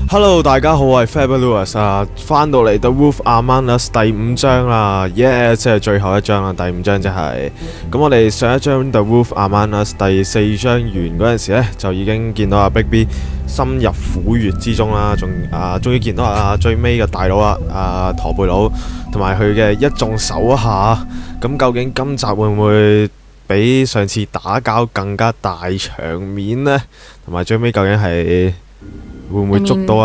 Hello， 大家好，我係 Fabulous 啊，翻到嚟 The Wolf Among Us 第5章啦，即係最後一章啦，第5章即係咁。我哋上一章 The Wolf Among Us 第4章完嗰陣時咧，就已經見到阿 Big B 深入虎穴之中啦，終於見到最尾嘅大佬阿駝背佬同埋佢嘅一眾手下。咁究竟今集會唔會比上次打交更加大場面呢？同埋最尾究竟係會唔會捉到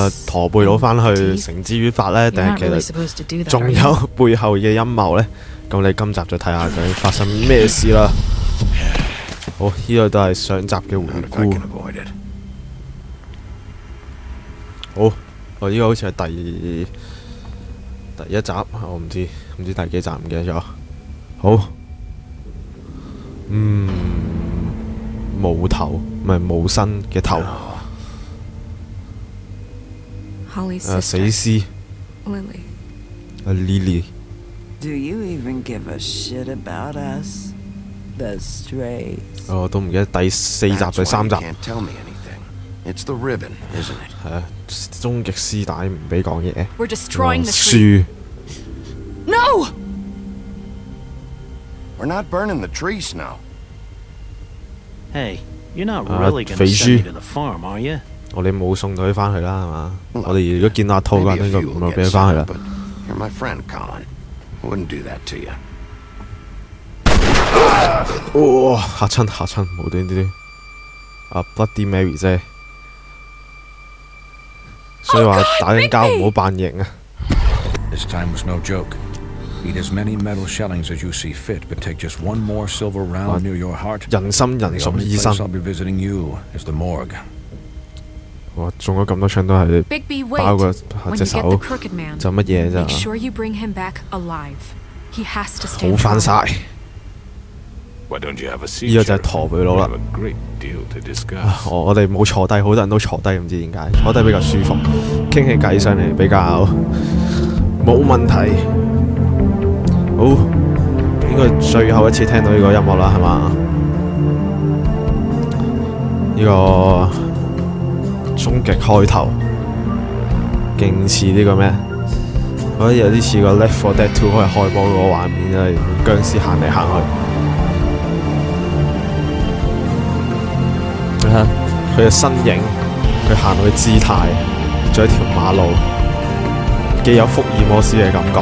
駝背佬返去繩之於法呢？定係其實仲有背後嘅陰謀呢？咁你今集就睇下究竟發生咩事啦。好，呢個都係上集嘅回顧。好，呢個好似係第一集，我唔知第幾集，唔記得咗。好，冇頭唔係冇身嘅頭。死屍 Lily。 Do you even give a shit about us? The strays. 都唔記得第4集第3集。It's the ribbon, isn't it? 係啊，終極絲帶唔俾講嘢。We're destroying the tree. No! We're not burning the tree, Snow. Hey, you're not really gonna send me to the farm, are you? 我哋冇送到佢返去啦，係嘛？我哋如果見到阿兔嘅話，應該唔會俾佢返去啦。You're my friend, Colin. I wouldn't do that to you. 哇！嚇親，無端端Bloody Mary 啫。所以話打緊交唔好扮型啊。This time was no joke. Eat as many metal shellings as you see fit, but take just one more silver round near your heart. 人心人屬醫生。 The only place I'll be visiting you is the morgue. 哇！中咗咁多槍都係包個隻手，就乜嘢咋？好翻晒。呢個就係駝背佬啦。我哋冇坐低，好多人都坐低，唔知點解坐低比較舒服，傾起偈上嚟比較冇問題。好，應該最後一次聽到呢個音樂啦，係嘛？呢個終極開頭，勁似呢個咩？我覺得有啲似個 Left 4 Dead 2可以開波嗰個畫面啊！僵屍行嚟行去，你睇佢嘅身形，佢行路嘅姿態，仲有一條馬路，既有福爾摩斯嘅感覺。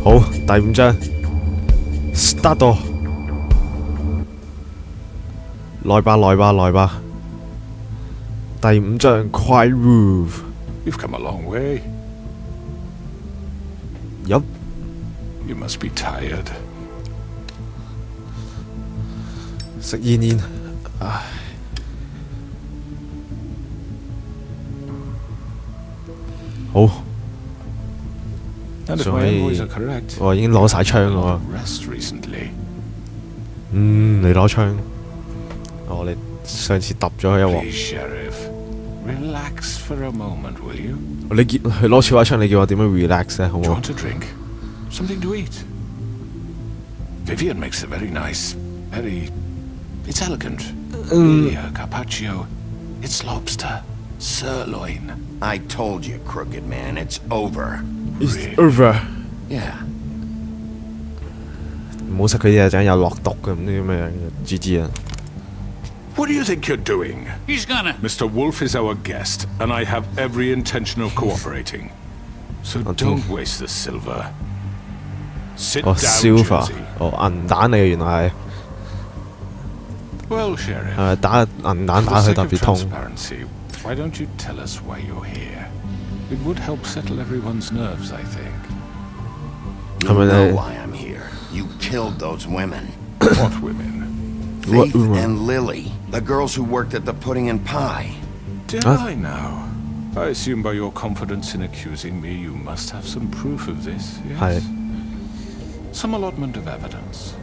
好，第5章 start 到。來吧！第5章 Quiet Roof。 You've come a long way. Yup. You must be tired. 食煙，唉。好。所以我已經攞晒槍喎。你攞槍。你上次揼咗佢一鑊。你叫佢攞超把槍，你叫我點樣 relax 咧？好唔好 ？Something to eat. Vivian makes a very nice, it's elegant. Carpaccio. It's lobster, sirloin. I told you, crooked man, it's over. It's over. Yeah. 唔好食佢啲嘢，陣有落毒嘅，唔知咩 GG 啊！ What do you think you're doing? He's gonna. Mr. Wolf is our guest, and I have every intention of cooperating. So don't waste the silver. Sit down, silver. Jersey. 銀彈嚟嘅原來係。Well, Sheriff. 打銀彈打佢特別痛。 Why don't you tell us why you're here? It would help settle everyone's nerves, I think. You know why I'm here. You killed those women. What women? Faith and Lily, the girls who worked at the pudding and pie. Did I now? I assume by your confidence in accusing me, you must have some proof of this, yes? Some allotment of evidence.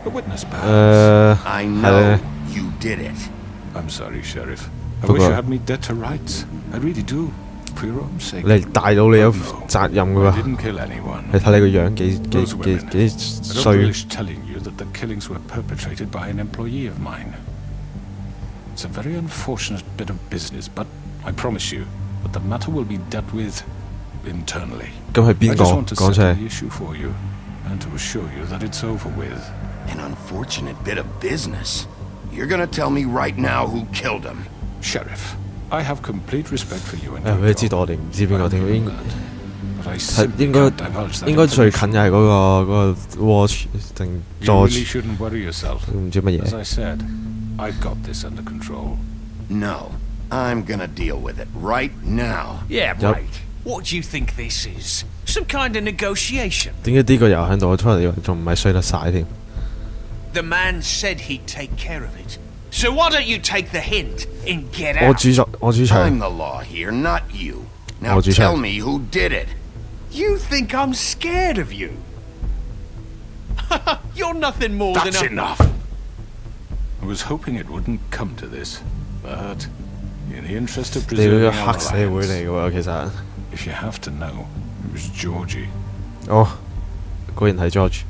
A witness, perhaps? I know you did it. I'm sorry, Sheriff. I wish I had me dead to rights. I really do. For your own sake. 你大佬你有責任㗎 I 喎， didn't kill anyone. 你睇你個樣幾 Those women. I don't 衰。 relish telling you that the killings were perpetrated by an employee of mine. It's a very unfortunate bit of business, but I promise you that the matter will be dealt with internally. 咁係 I 邊個 just want to 講出 settle 嚟？ the issue for you and to assure you that it's over with. An unfortunate bit of business. You're gonna tell me right now who killed him. Sheriff, I have complete respect for you and 誒，俾 your 你知道 job. 我哋唔知邊個添， I 應 know that, but I 係 simply 應該 can't divulge that 應該最近 information. 嘅係嗰個 Watch 定 You really George shouldn't worry yourself. 唔知乜 As 嘢。 I said, I've got this under control. No, I'm gonna deal with it right now. Yeah, Yep. right. What do you think this is? Some kind of negotiation? 點解呢個又喺度？我出嚟以為仲唔係衰得晒添。 The man said he'd take care of it. So why don't you take the hint and get 我 out? 主場 I'm the law here, not you. Now Oh, Ju tell Chang. me who did it. You think I'm scared of you? You're nothing more That's than a... enough! I was hoping it wouldn't come to this, but in the interest of 你嗰 preserving 個 our 黑社會嚟 alliance, 嘅喎，其實。 if you have to know, it was Georgie. 哦，果然係 George，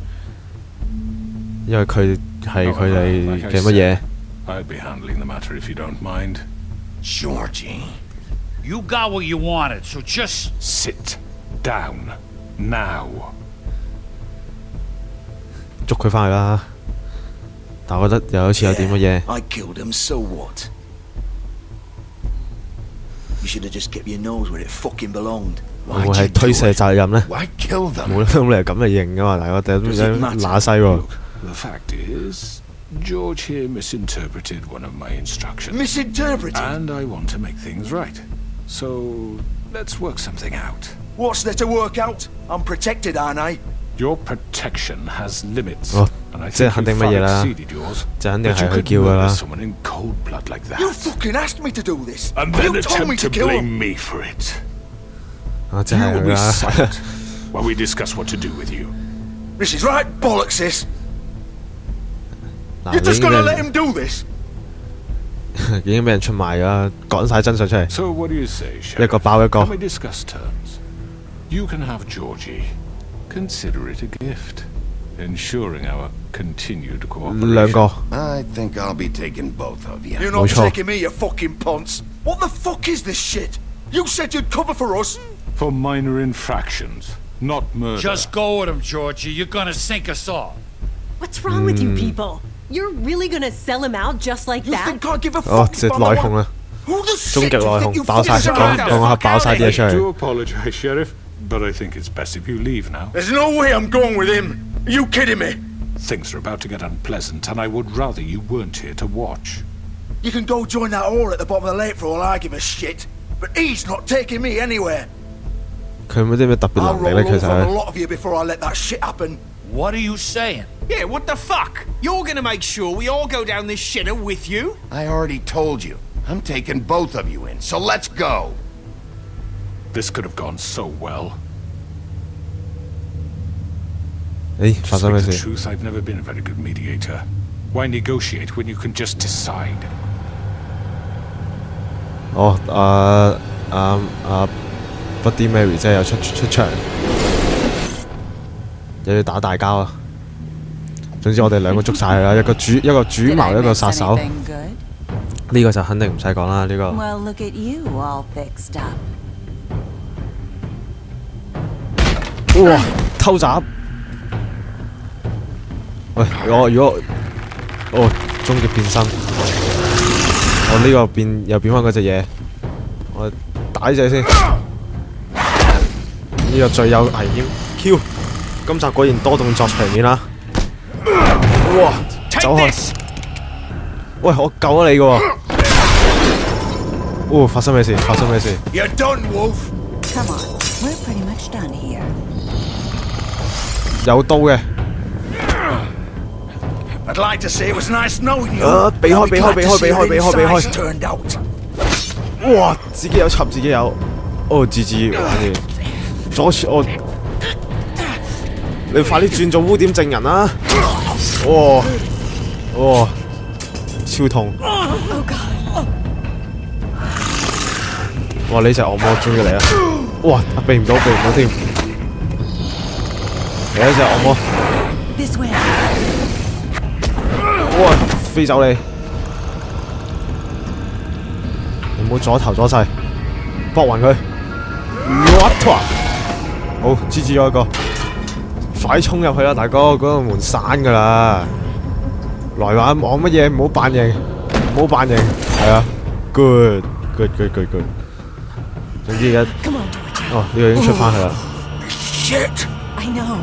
因為佢係佢哋嘅乜嘢？ I'd be handling the matter if you don't mind. Georgie. You got what you wanted, so just... Sit down now. 捉佢翻去啦。但我覺得又好似有啲乜嘢。 I killed him, so what? You should have just kept your nose where it fucking belonged. 會唔會係推卸責任呢？ Why kill them? 冇啦，咁你係咁嘅認噶嘛？大哥，點 Does it matter? 揦西喎？ The fact is, George here misinterpreted one of my instructions. Misinterpreted? And I want to make things right. So, let's work something out. What's there to work out? I'm protected, aren't I? Your protection has limits. 哦， And I 即係 think 肯 you 定乜 far 嘢啦？ exceeded yours. 就肯定 But 係 you 佢 could 叫噶 murder 啦。 someone in cold blood like You that. fucking asked me to do this. And then you told me attempt to to kill him. blame me for it. 啊，即 You 係 will 佢 be 啦。 silent while we discuss what to do with you. This is right bollocks, this. 嗱， You're 已 just 經俾 gonna let 人 him do this? 已經俾人出賣啦，講晒真相出嚟， So what do you say, 一 Sheriff? 個爆一個 Can。we discuss terms? You can have Georgie. Consider it a gift, ensuring our continued 兩 cooperation. 個 I think I'll be taking both of you. You're not Mucho. taking me, you fucking ponce. What the fuck is this shit? You said you'd cover for us. For minor infractions, not murder. Just go with him, Georgie. You're gonna sink us all. What's wrong with you people? You're really gonna sell him out just like You that? think I give a 哦， fuck 即 if 係 I'm 內 the 訌 one? 啦， Who the 終 shit 極 do 內 you think 訌， you 爆晒 fucking 講 are? 講下爆晒啲嘢出 I 嚟 do。 apologize, Sheriff, but I think it's best if you leave now. There's no way I'm going with him. Are you kidding me? Things are about to get unpleasant, and I would rather you weren't here to watch. You can go join that whore at the bottom of the lake for all I give a shit. But he's not taking me anywhere. 佢有冇啲咩特別 I'll 能 roll 力咧？其 over on a 實 lot of you before I let that shit happen. What are you saying? Yeah, what the fuck? You're gonna make sure we all go down this shitter with you? I already told you. I'm taking both of you in, so let's go. This could have gone so well. 誒 To 發生咩 speak the 事？ truth, I've never been a very good mediator. Why negotiate when you can just decide? 哦Bloody Mary 即係又出場，又要打大交啊！總之我哋兩個捉晒佢啦，一個主謀，一個殺手。 Anything good? 呢個就肯定唔使講啦，呢個 Well, look at you, all fixed up. 哇偷襲！喂，如果終極變身，我呢個又變翻嗰隻嘢，我打呢隻先。呢個最有危險 Q， 今集果然多動作場面啦！哇，走開！喂，我救咗你嘅喎！哦，發生咩事？ You're done, Wolf. Come on, we're pretty much done here. 有刀嘅。 I'd like to say it was nice knowing you. 避開 I'll be 避開 glad 避 to 開 see 避開 your 避開避 insides 開 turned out. 哇！自己有插自己有，哦，自玩嘅，阻住我，你快啲轉做污點證人啦！哇，超痛！哇！呢隻惡魔終於嚟啦！哇！避唔到添！嚟一隻惡魔！ This way. 哇！飛走你！你唔好阻頭阻勢，搏暈佢！好，支咗一個，快衝入去啦，大哥！嗰個門閂㗎啦！來話望乜嘢？唔好扮型，係啊 ，good。總之而家，哦，呢個已經出翻去啦。Shit! I know.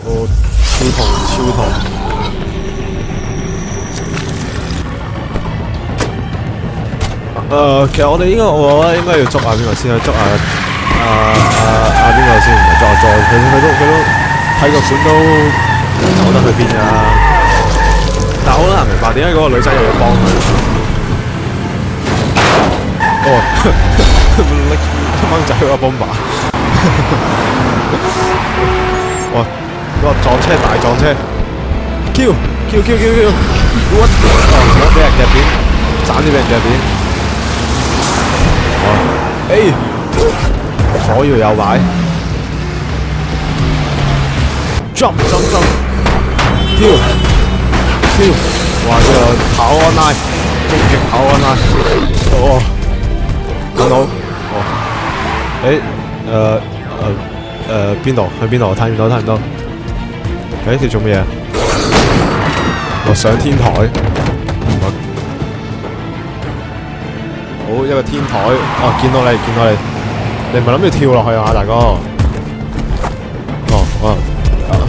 哦，超痛！其實我覺得應該要捉下邊個先啊？捉下邊個先？唔係捉阿 John，佢都睇個款都走得去邊㗎？但係好難明白點解嗰個女仔又要幫佢。哦，拎掹仔嗰個 bomber。哇！嗰個撞車大撞車 ，Q！ what？ 哦，唔好俾人夾扁，斬啲俾人夾扁。A， 火藥又擺 ，jump， 跳，哇！呢個跑 online， 終極跑 online， 哦，見到，哦，邊度？去邊度？睇唔到。你做乜嘢？我上天台。好，一個天台，哦，見到你，你唔係諗住跳落去啊，大哥？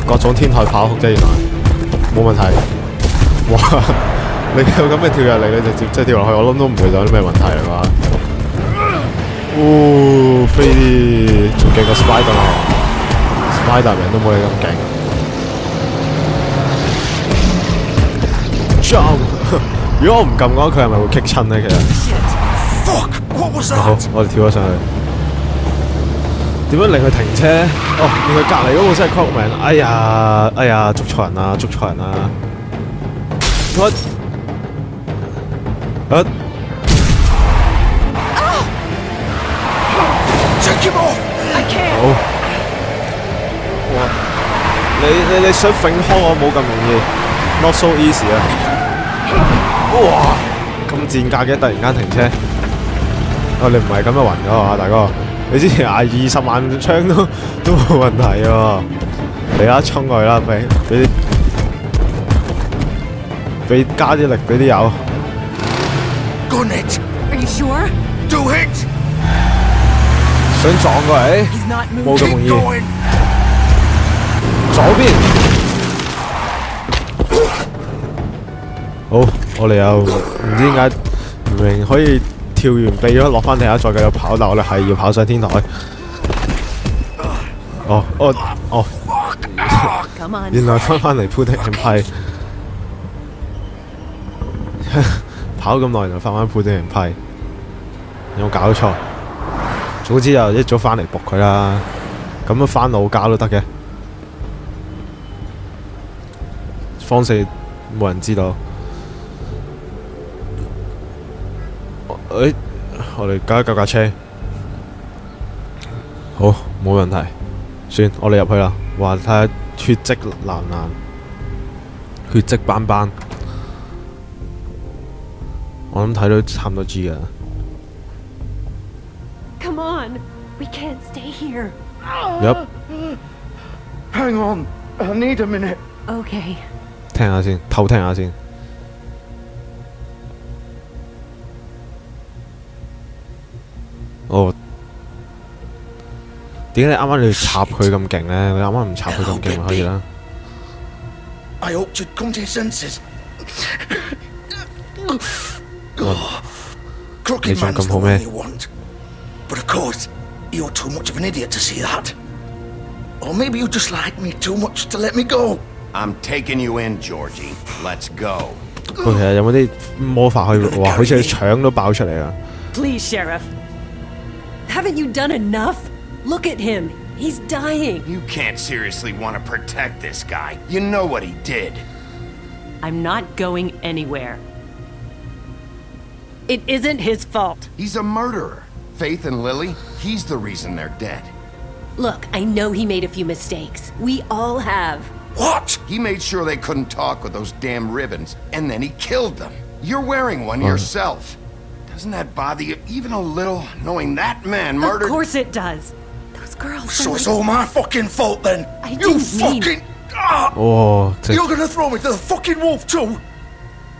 各種天台跑酷啫，原來冇問題。哇！你有咁嘅跳入嚟，你直接即係跳落去，我諗都唔會有啲咩問題啦嘛。飛啲仲勁過 Spider-Man 都冇你咁勁。Jump！ 如果我唔撳嘅話，佢係咪會棘親咧？其實。好，我哋跳咗上去。點樣令佢停車？哦，原來隔離嗰個真係 Crocman。哎呀，捉錯人啦！What？ 好。哇！你想揈開我冇咁容易 ，not so easy 啊！哇！咁賤格嘅，突然間停車。哦，你唔係咁樣暈咗係嘛，大哥？你之前嗌20萬槍都冇問題喎。嚟啦，衝過去啦，俾加啲力俾啲友。Gun it! Are you sure? Do it! 想撞過嚟，冇咁容易。左邊。好，我哋又唔知點解明明可以。跳完避咗落翻地下，再繼續跑，但我哋係要跑上天台。原來翻嚟 put and play， 跑咁耐，原來翻 put and play， 有冇搞錯？總之就一早翻嚟仆佢啦，咁樣翻老家都得嘅，方四冇人知道。我哋加一架車，好，冇問題。算，我哋入去啦。話睇下血跡爛爛，血跡斑斑。我諗睇到差唔多知㗎。Come on, we can't stay here. Yep. Hang on, I need a minute. Okay. 聽下先，偷聽下先。哦，點解你啱啱你要插佢咁勁咧？你啱啱唔插佢咁勁咪可以啦。I hope you'd come to your senses. Crooked man's the one you want. But of course, you're too much of an idiot to see that. Or maybe you just like me too much to let me go. I'm taking you in, Georgie. Let's go. 其實有冇啲魔法可以話好似腸都爆出嚟啊 Please, Sheriff. Haven't you done enough? Look at him. He's dying. You can't seriously want to protect this guy. You know what he did. I'm not going anywhere. It isn't his fault. He's a murderer. Faith and Lily, he's the reason they're dead. Look, I know he made a few mistakes. We all have. What? He made sure they couldn't talk with those damn ribbons, and then he killed them. You're wearing one yourself. Doesn't that bother you even a little, knowing that man murdered... Of course it does. Those girls So are it's like... all my fucking fault then? I You didn't mean- fucking... Ah! 哦，即 You're gonna throw me to the fucking wolf too?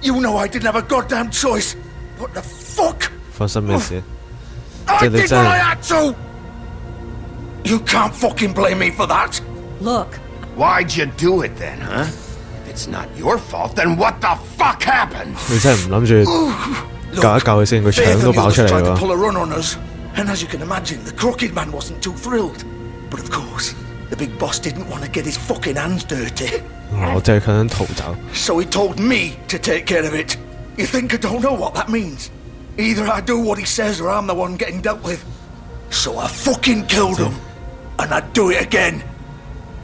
You know I didn't have a goddamn choice. What the fuck? 發生咩事？ I Did they did say- what I had to! You can't fucking blame me for that. Look, Why'd you do it then, huh? If it's not your fault, then what the fuck happened? 你真係唔諗住救一救佢先，佢 Faith 腸 and 都 the 爆出 others 嚟 tried to 喎。 pull a run on us, and as you can imagine, the crooked man wasn't too thrilled. But of course, the big boss didn't want to get his fucking hands dirty. 我真係佢想逃走。 So he told me to take care of it. You think I don't know what that means? Either I do what he says or I'm the one getting dealt with. So I fucking killed him. And I'd do it again.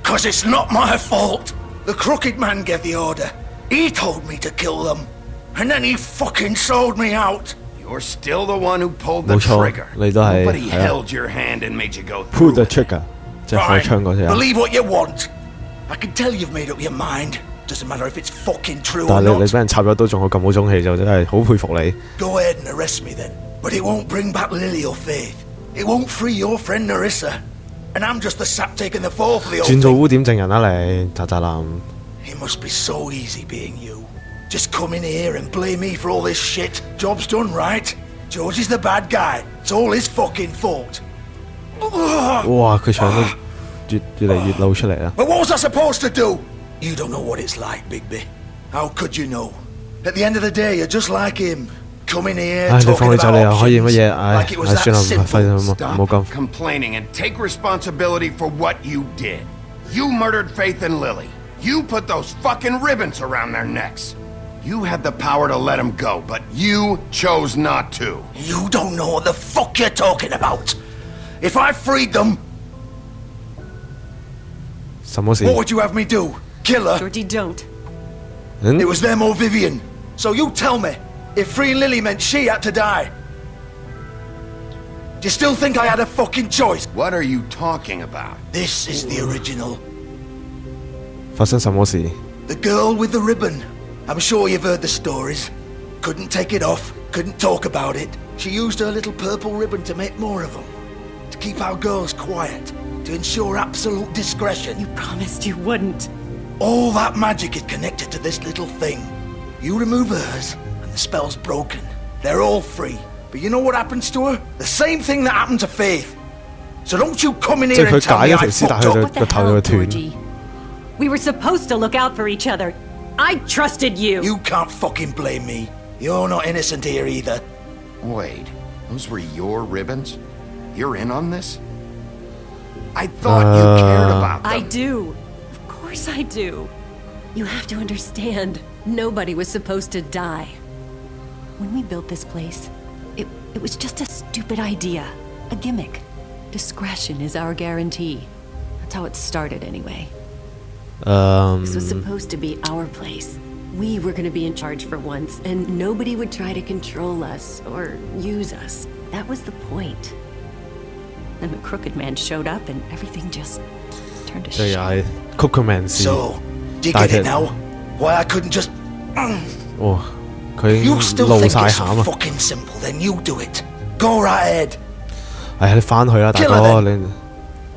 'Cause it's not my fault. The crooked man gave the order. He told me to kill them. And then he fucking sold me out. You're still the one who pulled the 冇錯， trigger. 你都係 Nobody 係啊 held your hand and made you go Pull through the it. trigger，即係開 Fine. 槍嗰隻啊。 Believe what you want. I can tell you've made up your mind. Doesn't matter if it's fucking true 但 or 係你 not. 俾人插咗刀仲有咁冇中氣，就真係好佩服你。 Go ahead and arrest me then. But it won't bring back Lily or Faith. It won't free your friend Narissa. And I'm just the sap taking the fall for the old 轉做 thing. 污點證人啦你，渣渣男。 It must be so easy being you. Just come in here and blame me for all this shit. Job's done, right? George is the bad guy. It's all his fucking fault. 哇！佢腸都越嚟越露出嚟啦。 But what was I supposed to do? You don't know what it's like, Bigby. How could you know? At the end of the day, you're just like him. Come in here 唉，你放 talking 你走 about 你又可以乜 options 嘢？唉 like it was 唉， that 算啦，費 simple. 事唔好咁 complaining and take responsibility for what you did. You murdered Faith and Lily. You put those fucking ribbons around their necks. You had the power to let them go, but you chose not to. You don't know what the fuck you're talking about. If I freed them, 什麼事？ what would you have me do? Kill her? Georgie, don't. It was them or Vivian. So you tell me, if freeing Lily meant she had to die, do you still think I had a fucking choice? What are you talking about? This is the original. 發生什麼事？ The girl with the ribbon. I'm sure you've heard the stories. Couldn't take it off, couldn't talk about it. She used her little purple ribbon to make more of them. To keep our girls quiet. To ensure absolute discretion. You promised you wouldn't. All that magic is connected to this little thing. You remove hers, and the spell's broken. They're all free. But you know what happens to her? The same thing that happened to Faith. So don't you come in 即 here 係佢 and tell 解 me 咗 I 條絲帶， fucked 佢 up. 就 What 個 the 頭就 hell, 會斷。 Georgie? We were supposed to look out for each other. I trusted you. You can't fucking blame me. You're not innocent here either. Wait, those were your ribbons? You're in on this? I thought you cared about them. I do. Of course I do. You have to understand, nobody was supposed to die. When we built this place, it was just a stupid idea. A gimmick. Discretion is our guarantee. That's how it started anyway. This was supposed to be our place. We were going to be in charge for once, and nobody would try to control us or use us. That was the point. Then the crooked man showed up, and everything just turned to 即係又 shit. 係 Cookman 事。 So, do you I get it did. now? Why I couldn't just... 哇！佢已 You 經 still 露 think 晒 it's 餡 so 啊！ fucking simple, then you do it. Go right ahead. 唉，你翻去啦，大 Kill 哥 her 你。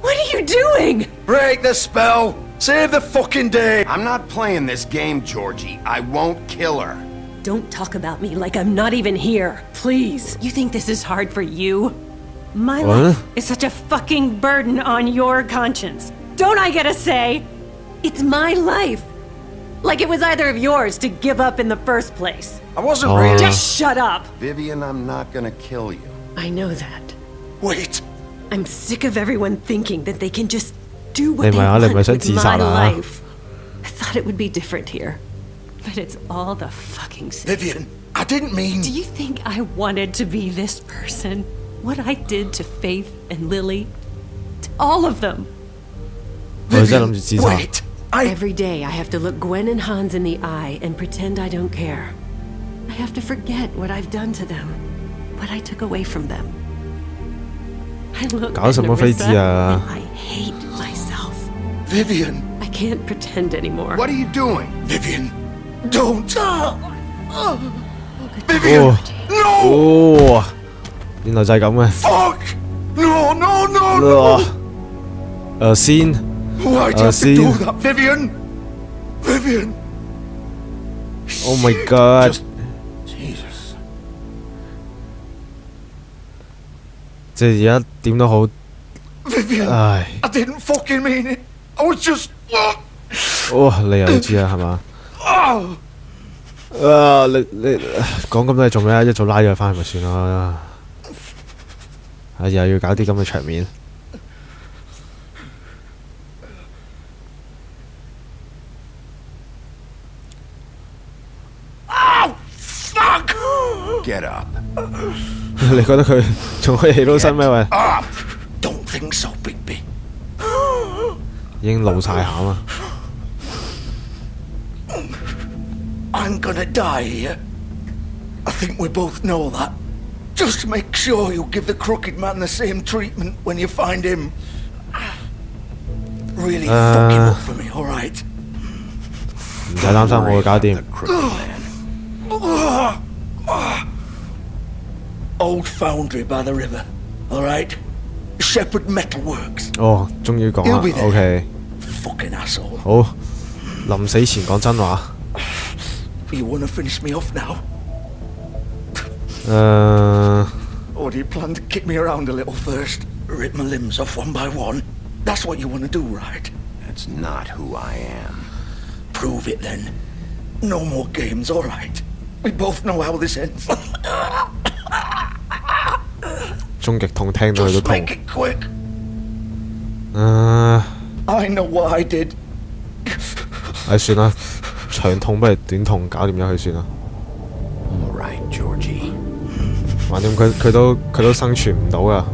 What are you doing? Break the spell. Save the fucking day. I'm not playing this game, Georgie. I won't kill her. Don't talk about me like I'm not even here. Please. You think this is hard for you? My What? life is such a fucking burden on your conscience. Don't I get a say? It's my life. Like it was either of yours to give up in the first place. I wasn't Oh. really... Just shut up. Vivian, I'm not gonna kill you. I know that. Wait. I'm sick of everyone thinking that they can just do what 你 they 咪啊，你 want 咪想 with 自 my 殺啊？ life. I thought it would be different here. But it's all the fucking same. Vivian, I didn't mean... Do you think I wanted to be this person? What I did to Faith and Lily? To all of them. 我真係諗住自殺。 Wait. Every day I have to look Gwen and Hans in the eye and pretend I don't care. I have to forget what I've done to them, what I took away from them. I look 搞什麼飛機啊 and I hate myself. Vivian, I can't pretend anymore. What are you doing? Vivian, don't. Oh. Vivian, no! 哦，原來就係咁嘅。 Fuck! No, no, no, no! 惡心。 Why'd you have to do that, Vivian? Vivian! Oh my god！ Jesus. 即係而家點都好， Vivian, 唉， I didn't fucking mean it. I was just. 哦，你又知啊，係嘛？你講咁多嘢做咩啊？一早拉咗佢翻去咪算啦。又要搞啲咁嘅場面。Get up. 你覺得佢仲可以起到身咩？喂， Up! Don't think so, Bigby. 已經露晒餡啊！ I'm gonna die here. I think we both know that. Just make sure you give the crooked man the same treatment when you find him. Really fuck him up for me, alright? 唔使擔心，我會搞掂。 Old foundry by the river, alright? Shepherd Metalworks. 哦，終於講啦 He'll be there. ，OK， Fucking asshole. 好，臨死前講真話。 You wanna finish me off now? Or do you plan to kick me around a little first? Rip my limbs off one by one? That's what you wanna do, right? That's not who I am. Prove it then. No more games, alright? We both know how this ends. 終極痛聽到佢都 Just 痛。 make it quick. 唉， I know what I did. 算啦，長痛不如短痛，搞掂咗佢算啦。 All right, Georgie. 橫掂佢都生存唔到噶。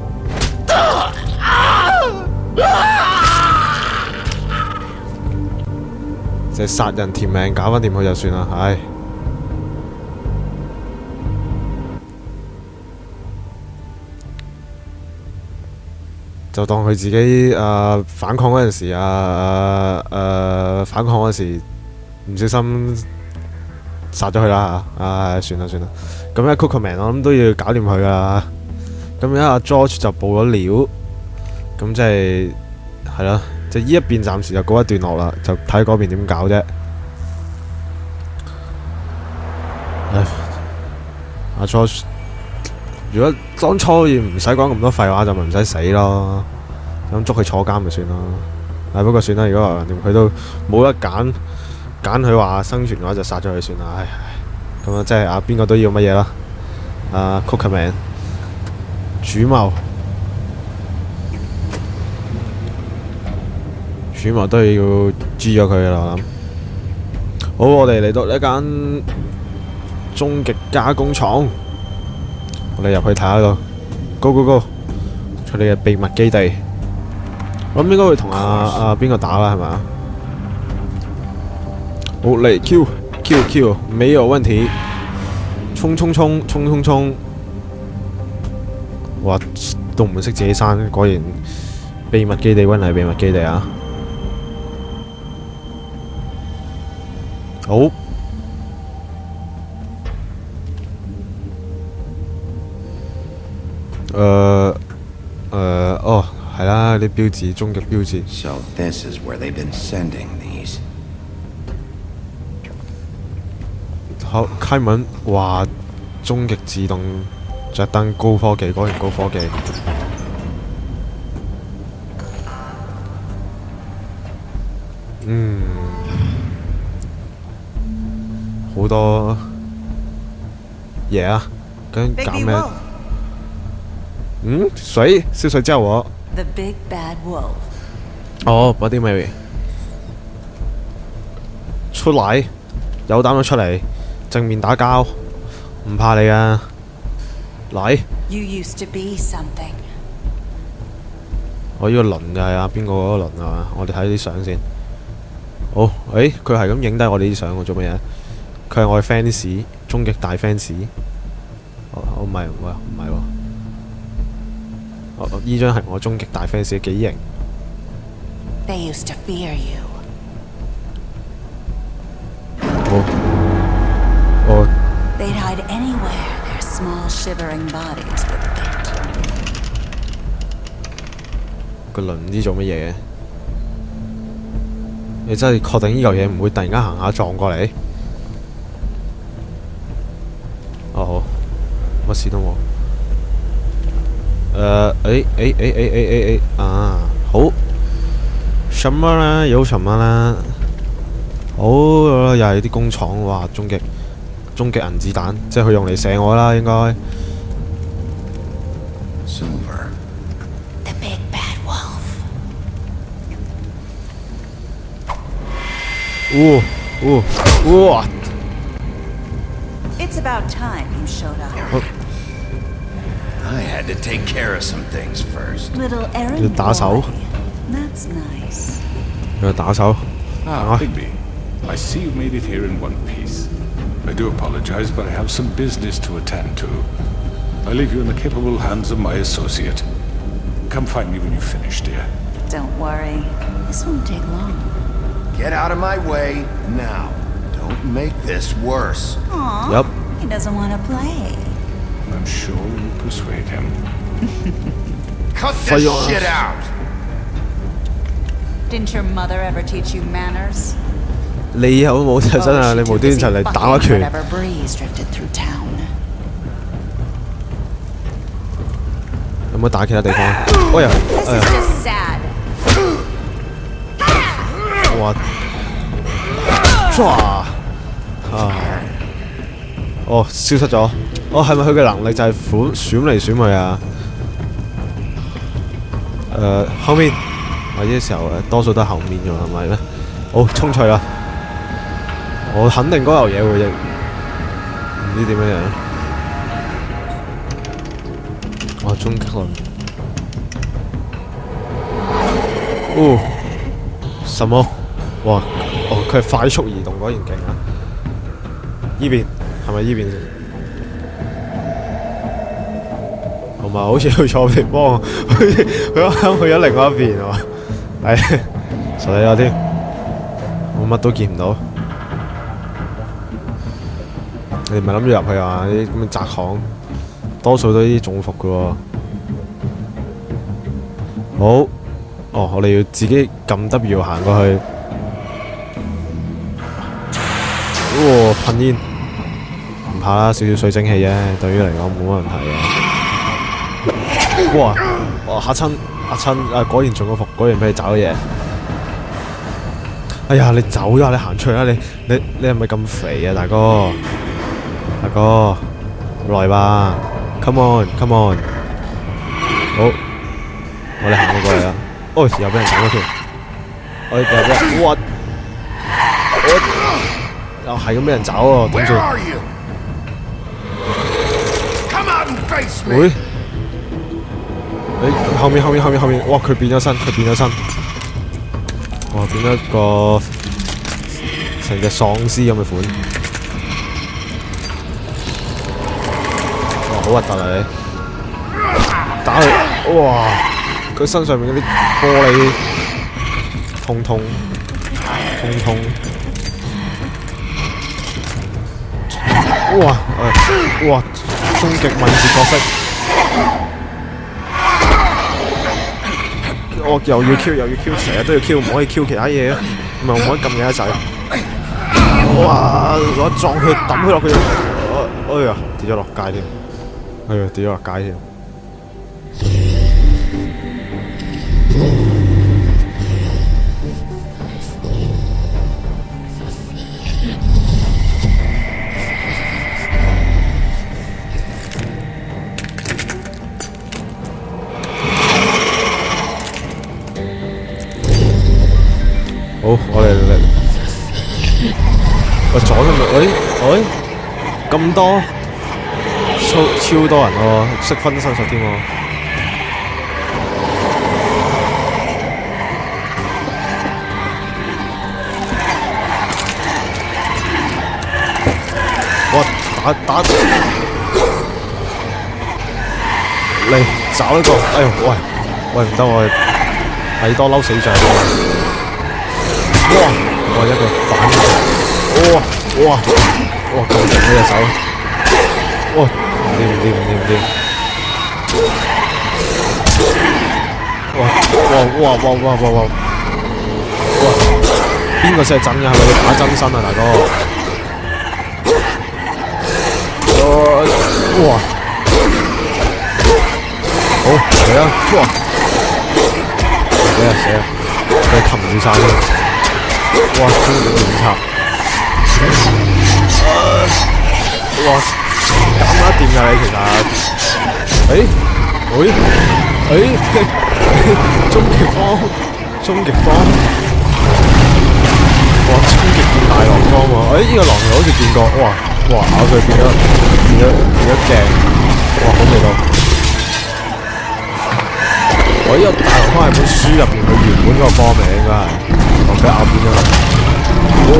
就係殺人填命，搞翻掂佢就算啦，唉。就當佢自己反抗嗰陣時反抗嗰陣時唔小心殺咗佢啦嚇，算啦算啦。咁咧 Cookman 我諗都要搞掂佢噶啦。咁而家阿 George 就報咗料，咁即係啦，即係呢一邊暫時就告一段落啦，就睇嗰邊點搞啫。阿 George。如果當初唔使講咁多廢話，就咪唔使死咯。咁捉佢坐監咪算咯。不過算啦，如果話佢都冇得揀佢話生存嘅話，就殺咗佢算啦。唉，咁啊，即係邊個都要乜嘢啦？Cookman 主謀都要豬咗佢噶啦，我諗。好，我哋嚟到呢間終極加工廠。我哋入去睇下咯 ，Go Go Go！ 佢哋嘅秘密基地，我諗應該會同邊個打啦，係咪啊？好嚟 Q，沒有問題，衝！哇，都唔識自己刪，果然秘密基地溫係秘密基地啊！好。哦，係啦，啲標誌，終極標誌。 So this is where they've been sending these. 好，開門，哇！終極自動着燈，高科技，果然高科技。好多嘢啊！究竟搞咩？水，燒水之後我。 The big bad wolf. 哦，Bloody Mary， 出嚟，有膽就出嚟，正面打交，唔怕你啊！嚟， You used to be something. 我呢個輪就係邊個嗰個輪啊？我哋睇啲相先。好，佢係咁影低我哋啲相，我做乜嘢？佢係我嘅 fans， 終極大 fans。唔係喎。呢張係我終極大 fans 幾型。They used to fear you. 我 They'd hide anywhere their small shivering bodies would fit. 個輪唔知做乜嘢嘅？你真係確定呢嚿嘢唔會突然間行下撞過嚟？哦好，乜事都冇。啊，好，什麼啦？有什麼啦？好，又係啲工廠，哇！終極銀子彈，即係佢用嚟射我啦，應該。Silver. The big bad wolf. 哇！ It's about time you showed up. I had to take care of some things first. Little errand 要打手， boy. That's nice. 要打手。 Bigby, I see you made it here in one piece. I do apologize, but I have some business to attend to. I leave you in the capable hands of my associate. Come find me when you finish, dear. Don't worry. This won't take long. Get out of my way now. Don't make this worse. Aw. Yep. He doesn't want to play. I'm sure you'll persuade him. Cut this Fire. shit out. Didn't your mother ever teach you manners? 你有冇就真係 Oh, 你 she 無 too 端 busy 就嚟打我 bucking 拳？ whatever breeze drifted through town. 有冇打其他地方？哎呀， This is just sad. 哇！唰！哦，消失咗。哦，係咪佢嘅能力就係閃嚟閃去啊？後面，或者時候多數都係後面㗎，係咪咧？好，衝出啦！我肯定嗰嚿嘢會唔知點樣樣。哇！終極輪。哦，什麼？哇！哦，佢係快速移動，果然勁啊！依邊係咪依邊先？同埋好似去錯地方，佢啱啱去咗另外一邊喎。係傻仔咗添，我乜都見唔到。你唔係諗住入去啊？啲咁嘅窄巷，多數都係啲中伏嘅喎。好，哦，我哋要自己撳 W 行過去。哇！噴煙唔怕啦，少少水蒸氣啫，對於嚟講冇乜問題嘅。哇！哇！嚇親啊！果然中咗伏，果然俾你找咗嘢。哎呀！你走咗，你行出去啦！你係咪咁肥啊，大哥？大哥，來吧 ！Come on！ 好，我哋行過嚟啦。哦，又俾人整咗條，我又俾人哇！又係咁俾人找喎，頂 Where 住！ are you? Come out and face me. 喂！後面！哇！佢變咗身！哇！變咗一個成隻喪屍咁嘅款。哇！好核突啊你！打佢！哇！佢身上面嗰啲玻璃痛。哇！哇！終極敏捷角色，我又要 Q，成日都要 Q，唔可以 Q 其他嘢啊！唔係我唔可以撳其他掣。哇！攞撞佢，抌佢落去，哎呀，跌咗落街添，跌咗落街添。好，我哋我左邊咪，咁多，超多人喎，識分身術添喎。哇！打嚟！找一個，哎呦喂唔得，我係多嬲死象喎！哇！我一個反哇！咁勁呢隻手！哇！唔掂！哇！邊個先係真嘅？係咪你打真身啊，大哥？哇！好嚟啊！哇！死啊！佢擒住晒添。哇！終極亂插。哇！咁得掂㗎你其實。終極方。哇！終極變大狼方喎！呢個狼人好似見過。哇！咬佢變咗鏡。哇！好味道。我呢個大狼方係本書入邊佢原本嗰個方名應該係，我俾咬變咗啦。哇！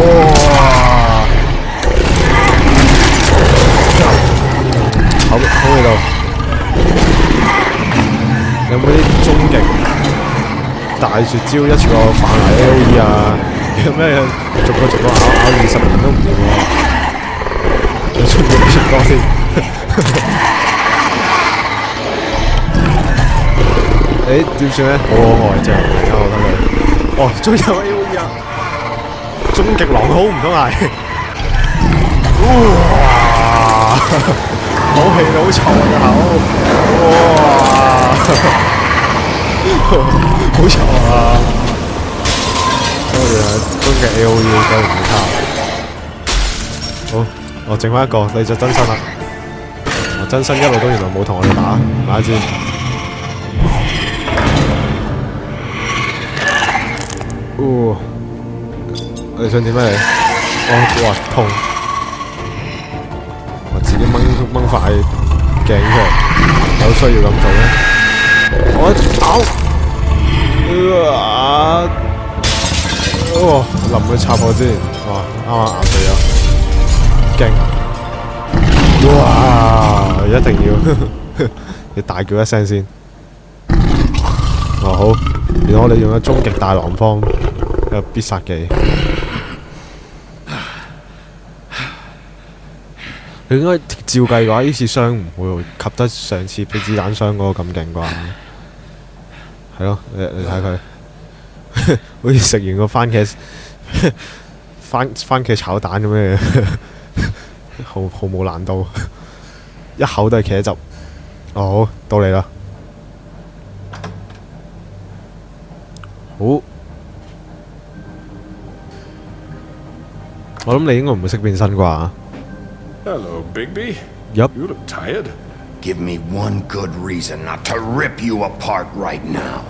好味道。有冇啲終極大絕招一次過反埋 AOE 啊？有咩逐個咬20年都唔掂喎！你終極出歌先。點算咧？好可愛真係，我覺得佢。哦，仲有 AOE 啊！終極狼好唔通係？哇！好氣好臭啊個口！哇！好臭啊！當然係終極 AOE 梗係唔會差。好，我剩翻一個，你就真身啦。我真身一路都原來冇同我哋打一戰。你想點啊你？哇痛！我自己掹塊鏡出嚟，有需要咁做咩？我淋佢插我先，哇！啱啱咬死咗，勁！哇！一定要要大叫一聲先。好，原來我哋用咗終極大狼方嘅必殺技。佢應該照計嘅話，呢次傷唔會及得上次俾子彈傷嗰個咁勁啩？係咯，你睇佢，好似食完個番茄炒蛋咁樣，毫無難度，一口都係茄汁。好，到你啦。好，我諗你應該唔會識變身啩。Hello, Bigby. Yup. You look tired. Give me one good reason not to rip you apart right now.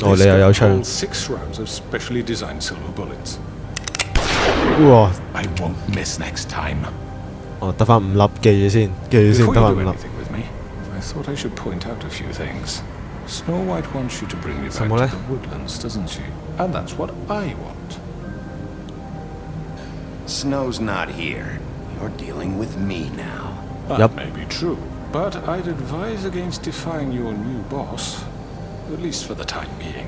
哦，你又有槍。All 6 rounds of specially designed silver bullets. 哇 I won't miss next time. 哦，得翻5粒，記住先，記住先， Before 得 you 翻 do 5粒。 anything with me, I thought I should point out a few things. Snow White wants you to bring me back 什麼 to 呢？ the woodlands, doesn't she? And that's what I want. Snow's not here. You're dealing with me now. That Yup. may be true, but I'd advise against defying your new boss, at least for the time being.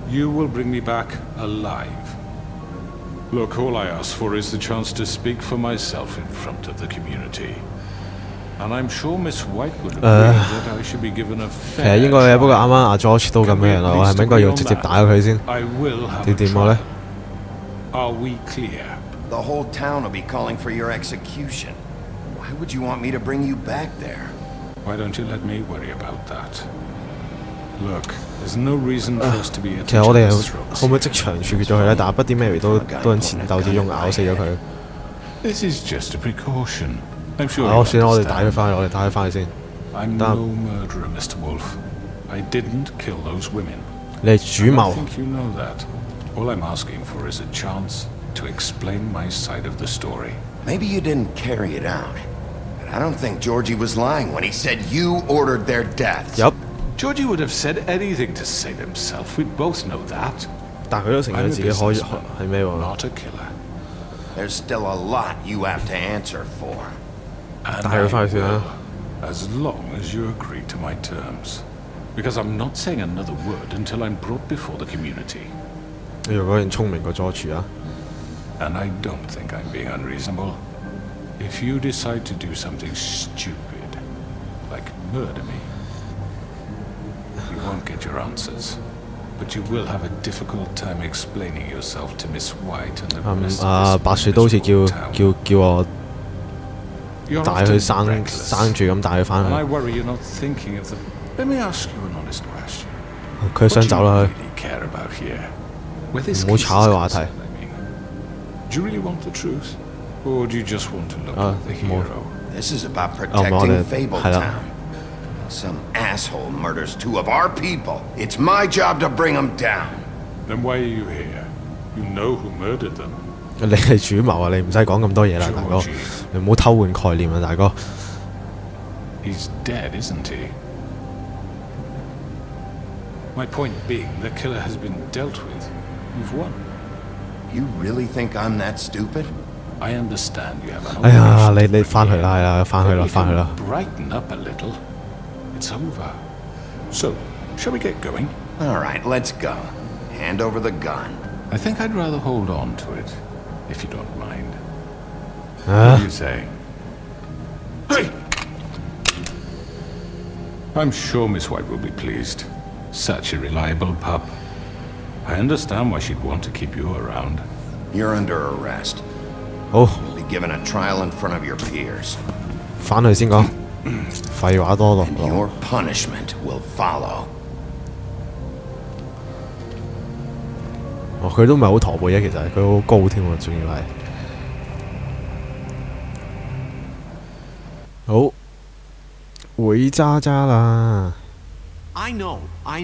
You will bring me back alive. Look, all I ask for is the chance to speak for myself in front of the community. And I'm sure Miss White would agree that I should be given a 其實 fair 應該嘅，不過啱啱 trial. 阿 George 都咁樣啦，我係咪應該要直接打咗佢先？ I will have 點 a 點我咧 trial. Are we clear? The whole town will be calling for your execution. Why would you want me to bring you back there? Why don't you let me worry about that? Look, there's no reason for us to be at 其實我 each 哋 other's 可唔 throats. 可以即場處決咗佢咧？但係不啲 Mary 都揾前鬥之中咬死咗佢。 This is just a precaution. I'm sure 好， you 算啦，我哋帶佢 understand. 翻去，我哋帶佢翻去先。 I'm no murderer, Mr. Wolf. I didn't kill those women. 你係主 I 謀。 think you know that. All I'm asking for is a chance to explain my side of the story. Maybe you didn't carry it out. But I don't think Georgie was lying when he said you ordered their deaths. Yup， Georgie would have said anything to save himself. We both know that. 但佢都承認 I'm a 自己可以 businessman, 係咩喎？ not a killer. There's still a lot you have to answer for. And 帶佢翻去先啦。As long as you agree to my terms. Because I'm not saying another word until I'm brought before the community. 你果然聰明過佐助啊 And I don't think I'm being unreasonable. If you decide to do something stupid, like murder me, you won't get your answers. But you will have a difficult time explaining yourself to Miss White and the rest of 白雪都好似叫我帶佢生住咁帶佢返 And I 去。 worry you're not thinking of the... Let me ask you an honest question. 佢想走啦 What do you really care about here? Where this 唔好 case is 炒佢話題。 concerned, I mean. Do you really want the truth? Or do you just want to look like the 冇 hero? This is about 我 protecting 哋係啦。 Fabletown. Some asshole murders 2 of our people. It's my job to bring them down. Then why are you here? You know who murdered them. 你係主謀啊！你唔使講咁多嘢啦，大哥。你唔好偷換概念啊，大哥。He's dead, isn't he? My point being, the killer has been dealt with. You've won. You really think I'm that stupid? I understand you have an 哎呀， obligation 你 to 翻去 bring 啦，係啦，翻去 But 啦， if 翻去 you 啦。 brighten up a little, it's over. So, shall we get going? All right, let's go. Hand over the gun. I think I'd rather hold on to it, if you don't mind. 啊 What do you say? Hey! I'm sure Miss White will be pleased. Such a reliable pup. I understand why she'd want to keep you around. You're under arrest. 好， You'll be given a trial in front of your peers. 翻去先講。廢話多咯。 And your punishment will follow. 哦，佢都唔係好駝背啊，其實佢好高添喎，仲要係。好，會渣渣啦。 I know,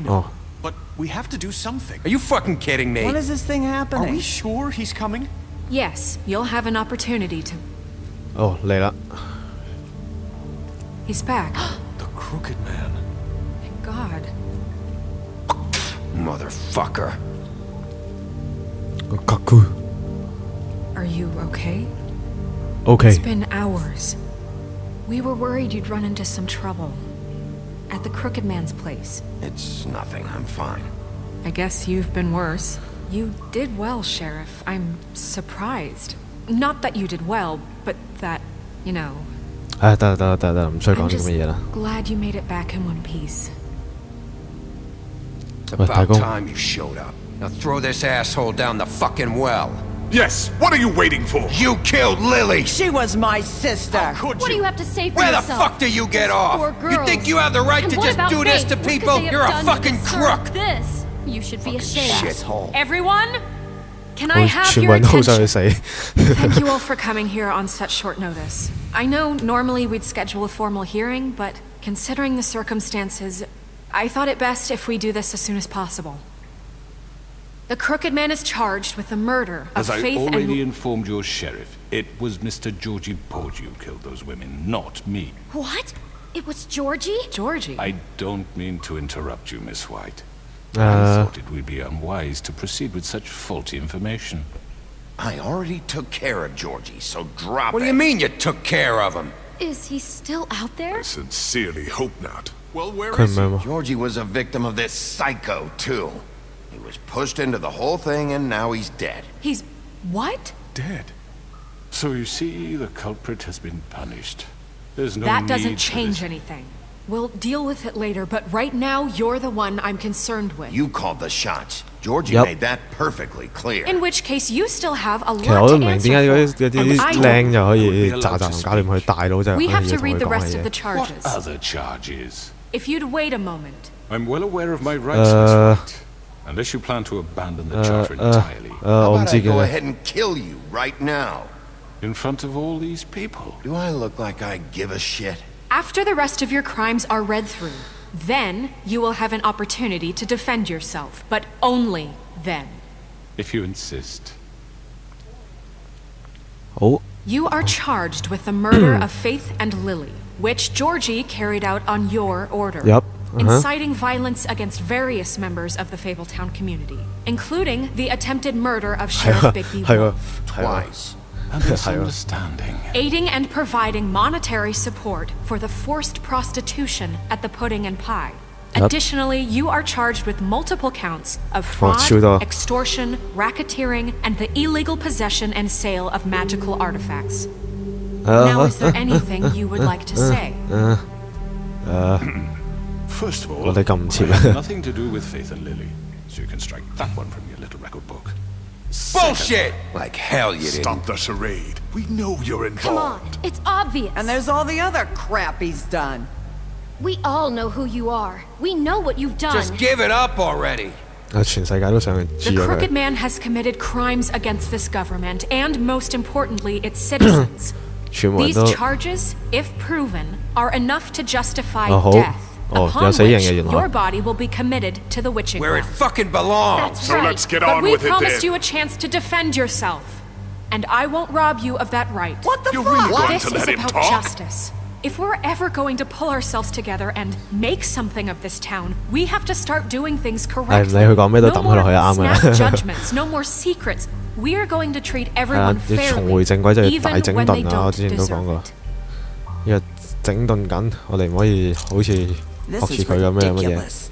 哦， but we have to do something. Are you fucking kidding me? When is this thing Are happening? we sure he's coming? Yes, you'll have an opportunity to. 哦嚟啦。 He's back. The Crooked Man. Thank God. Motherfucker. 格姑 Are you okay? OK It's been hours. We were worried you'd run into some trouble. At the Crooked Man's place. It's nothing. I'm fine. I guess you've been worse. You did well, Sheriff. I'm surprised. Not that you did well, but that, you know. 唉，得啦，唔需要 I'm 講啲咁 just 嘅嘢啦。 glad you made it back in one piece. It's Wait, about Taco. time you showed up. Now throw this asshole down the fucking well. Yes, what are you waiting for? You killed Lily! She was my sister. What do you have to say for Where the yourself? fuck do you get off? Poor You girls. think you have the right And to what just about do this Faith? to What could people? they have You're a done to fucking deserve crook! This. You should be ashamed. Shithole. Everyone, can I 好 have 全部 your 人都好想去 attention? 死。 Thank you all for coming here on such short notice. I know normally we'd schedule a formal hearing, but considering the circumstances, I thought it best if we do this as soon as possible. The Crooked Man is charged with the murder of As I Faith already and... informed your sheriff, it was Mr. Georgie Porgy who killed those women, not me. What? It was Georgie? Georgie? I don't mean to interrupt you, Miss White. I 誒 thought it would be unwise to proceed with such faulty information. I already took care of Georgie, so drop it. What do you mean you took care of him? Is he still out there? Sincerely hope not. Well, where 佢 is 唔 he? 係喎。 Georgie was a victim of this psycho, too. He was pushed into the whole thing, and now he's dead. He's... what? Dead. So you see, the culprit has been punished. There's no That need doesn't for change this. anything. We'll deal with it later, but right now, you're the one I'm concerned with. You called the shots. Georgie Yep. made that perfectly clear. In which case, you still have a 其實我 lot 都 to 唔明 answer 點解嗰 for. 啲嗰 I 啲 don't. 靚就可以喳喳咁搞掂佢，大佬就 We 可 have 以 to 同 read 佢 the 講 rest of the 嘅嘢。 charges. What other charges? If you'd wait a moment. I'm well aware of my rights, Miss White. Unless you plan to abandon the charter entirely. How 我唔 about 知 I 嘅 go 咧。 ahead and kill you right now? In front of all these people. Do I look like I give a shit? After the rest of your crimes are read through, then you will have an opportunity to defend yourself, but only then. If you insist. 好， You are charged with the murder of Faith and Lily, which Georgie carried out on your order. Yep, Inciting violence against various members of the Fabletown community, including the attempted murder of 係 Sheriff 喎， Bigby 係喎 Wolf.，係喎。 Twice. and misunderstanding. Aiding and providing monetary support for the forced prostitution at the Pudding and Pie. Additionally, you are charged with multiple counts of fraud, extortion, racketeering, and the illegal possession and sale of magical artifacts. Now, is there anything you would like to say? First of all, I have nothing to do with Faith and Lily, so you can strike that one from your little record book. Bullshit! Like hell you didn't. Stop the charade. We know you're involved. Come on, it's obvious. And there's all the other crap he's done. We all know who you are. We know what you've done. Just give it up already. 全世界都想去知 The 啊佢。 Crooked Man has committed crimes against this government and, most importantly, its citizens. 全部人 These 都 charges, if proven, are enough to justify 好 death. 有 Upon 死刑 which 嘅原來 your body will be committed to the witching Where it well. fucking belongs. That's So right. let's get But on we with it promised then. you a chance to defend yourself, and I won't rob you of that right. What the You're fuck? really going This to is let him about talk? justice. If we're ever going to pull ourselves together and make something of this town, we have to start doing things 係唔 correctly. 理佢講咩都 No 抌佢落去 more 啱 snap 嘅。 judgments, no more secrets. We're going to treat 係 everyone 啊，要重回 fairly, 正軌就要 even 大整 when they 頓啊！我 don't 之前都講 deserve 過 it.，因為整頓緊，我哋唔可以好似 This 學似 is 佢咁樣乜嘢。 ridiculous.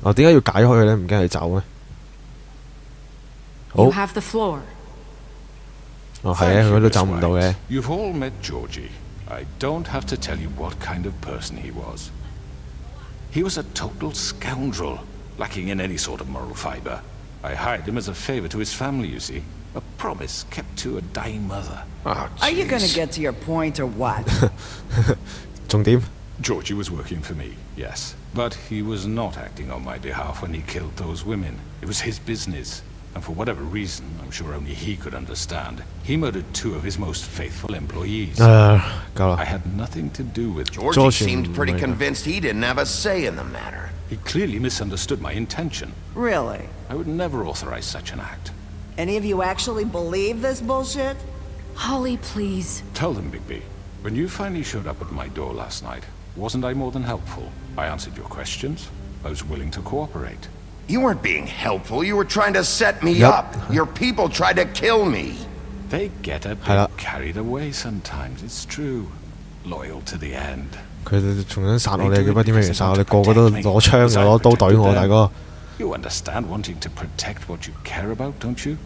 我點解要解開佢咧？唔驚佢走咩？ You 好， have the floor. 哦係啊，佢都走唔到嘅。 You've all met Georgie. I don't have to tell you what kind of person he was. He was a total scoundrel, lacking in any sort of moral fiber. I hired him as a favor to his family, you see. A promise kept to a dying mother. Oh, Are you gonna jeez. get to your point or what? 重點 Georgie was working for me, yes. But he was not acting on my behalf when he killed those women. It was his business. And for whatever reason, I'm sure only he could understand, he murdered 2 of his most faithful employees. 夠 I 啦。 had nothing to do with Georgie Georgie seemed pretty might have. convinced he didn't have a say in the matter. He clearly misunderstood my intention. Really? I would never authorize such an act. Any of you actually believe this bullshit? Holly, please. Tell them, Bigby, when you finally showed up at my door last night, wasn't I more than helpful? I answered your questions. I was willing to cooperate. You weren't being helpful. You were trying to set me Yep. up. Your people tried to kill me. They get a Hello. bit carried away sometimes, it's true. Loyal to the end. 佢哋仲想殺我哋，叫不點樣殺我哋？個個都攞槍又攞刀懟我，大哥。 You understand wanting to protect what you care about, don't you?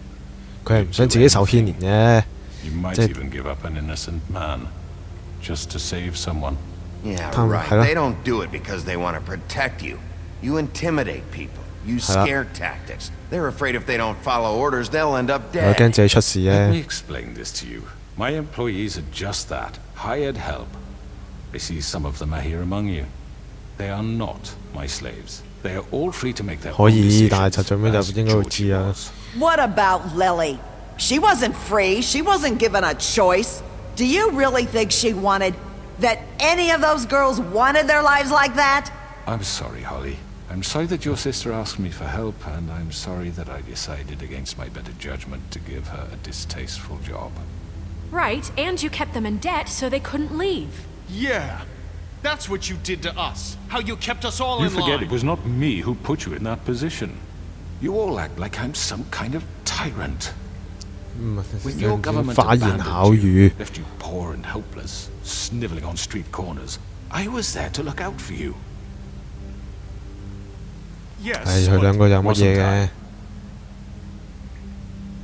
佢係唔想自己受牽連嘅。 You might Did- even give up an innocent man just to save someone. Yeah, Tom, right. hello? They don't do it because they want to protect you. You intimidate people. Use Hello? scare tactics. They're afraid if they don't follow orders, they'll end up 我驚 dead. 自己出事 Let me 啫。 explain this to you. My employees are just that, hired help. I see some of them are here among you. They are not my slaves. They are all free to make their 可 own 以，但係 decisions, 就最尾就 as 應該會 Georgie 知啊。 was. What about Lily? She wasn't free. She wasn't given a choice. Do you really think she wanted that any of those girls wanted their lives like that? I'm sorry, Holly. I'm sorry that your sister asked me for help, and I'm sorry that I decided against my better judgment to give her a distasteful job. Right, and you kept them in debt so they couldn't leave. Yeah, that's what you did to us. How you kept us all You in forget line. it was not me who put you in that position. You all act like I'm some kind of tyrant. When your government 花言巧 abandoned you, 語。 left you poor and helpless, sniveling on street corners, I was there to look out for you. 係 Yes, 佢兩個有乜嘢 wasn't 嘅 I?？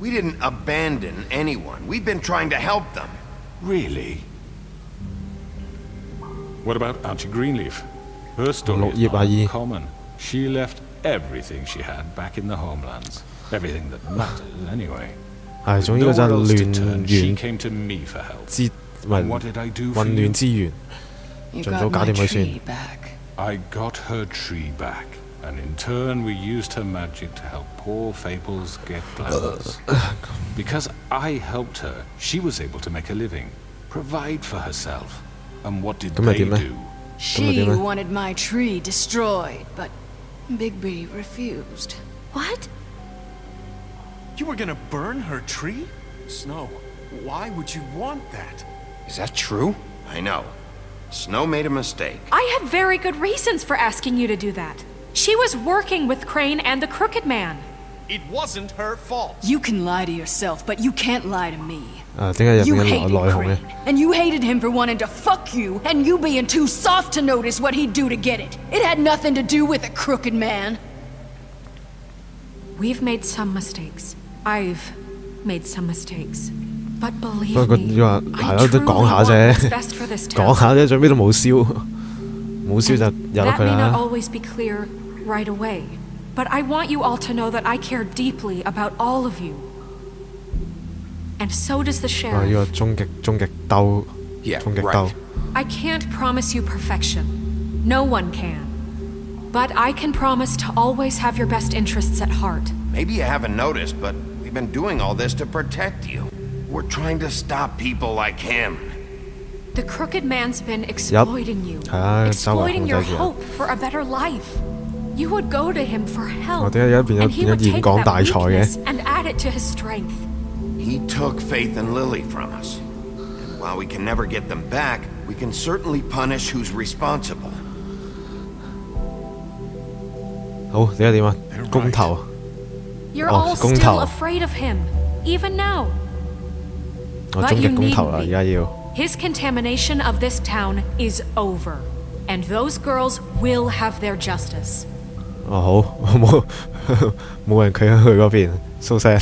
We didn't abandon anyone. We've been trying to help them. Really? What about Auntie Greenleaf? Her story is 綠葉阿姨。 not common. She left everything she had back in the homelands. Everything that mattered, anyway. 係總之嗰 Nowhere 陣 else to 亂 turn, she 源 came to me for help. 之唔 And 係 what did I do for 混 you? 亂之源， You 盡 got 早搞 my 掂佢 tree 先。 back. I got her tree back, and in turn we used her magic to help poor Fables get plans. Because I helped her, she was able to make a living, provide for herself. And what did Come on, they Dima. do? She Dima. wanted my tree destroyed, but Bigby refused. What? You were gonna burn her tree? Snow, why would you want that? Is that true? I know. Snow made a mistake. I had very good reasons for asking you to do that. She was working with Crane and the Crooked Man. It wasn't her fault. You can lie to yourself, but you can't lie to me. 點解入 You 邊 hated 內訌嘅 Crane,？ and you hated him for wanting to fuck you, and you being too soft to notice what he'd do to get it. It had nothing to do with a crooked man. We've made some mistakes. I've made some mistakes. But 不 believe 過 me, 佢話 I 係咯，都 truly 講下 want 啫 what's best for this 講 town. 下啫，最尾都冇燒，冇燒就 And 由得 that 佢 may not 啦。 always be clear right away, but I want you all to know that I care deeply about all of you. And so does the 啊！呢 sheriff. 個終極鬥， Yeah, 終極 right. 鬥。 I can't promise you perfection. No one can. But I can promise to always have your best interests at heart. Maybe you haven't noticed, but we've been doing all this to protect you. We're trying to stop people like him. The crooked man's been exploiting you, 係啊，周圍 exploiting 控 your 制住人。 hope for a better life. You would go to him for 我 help, 點解而家變 and 咗 he 變 would 咗演 take 講 that 大賽嘅？ weakness and add it to his strength. He took Faith and Lily from us. And while we can never get them back, we can certainly punish who's responsible. 好，點解點啊？公投 You're 哦， all 公 still 投， afraid of him, even now. 我 But 終極 you 公 need 投啦！而家 me. 要 His contamination of this town is over, and those girls will have their justice. 哦好，冇人企喺佢嗰邊，so sad。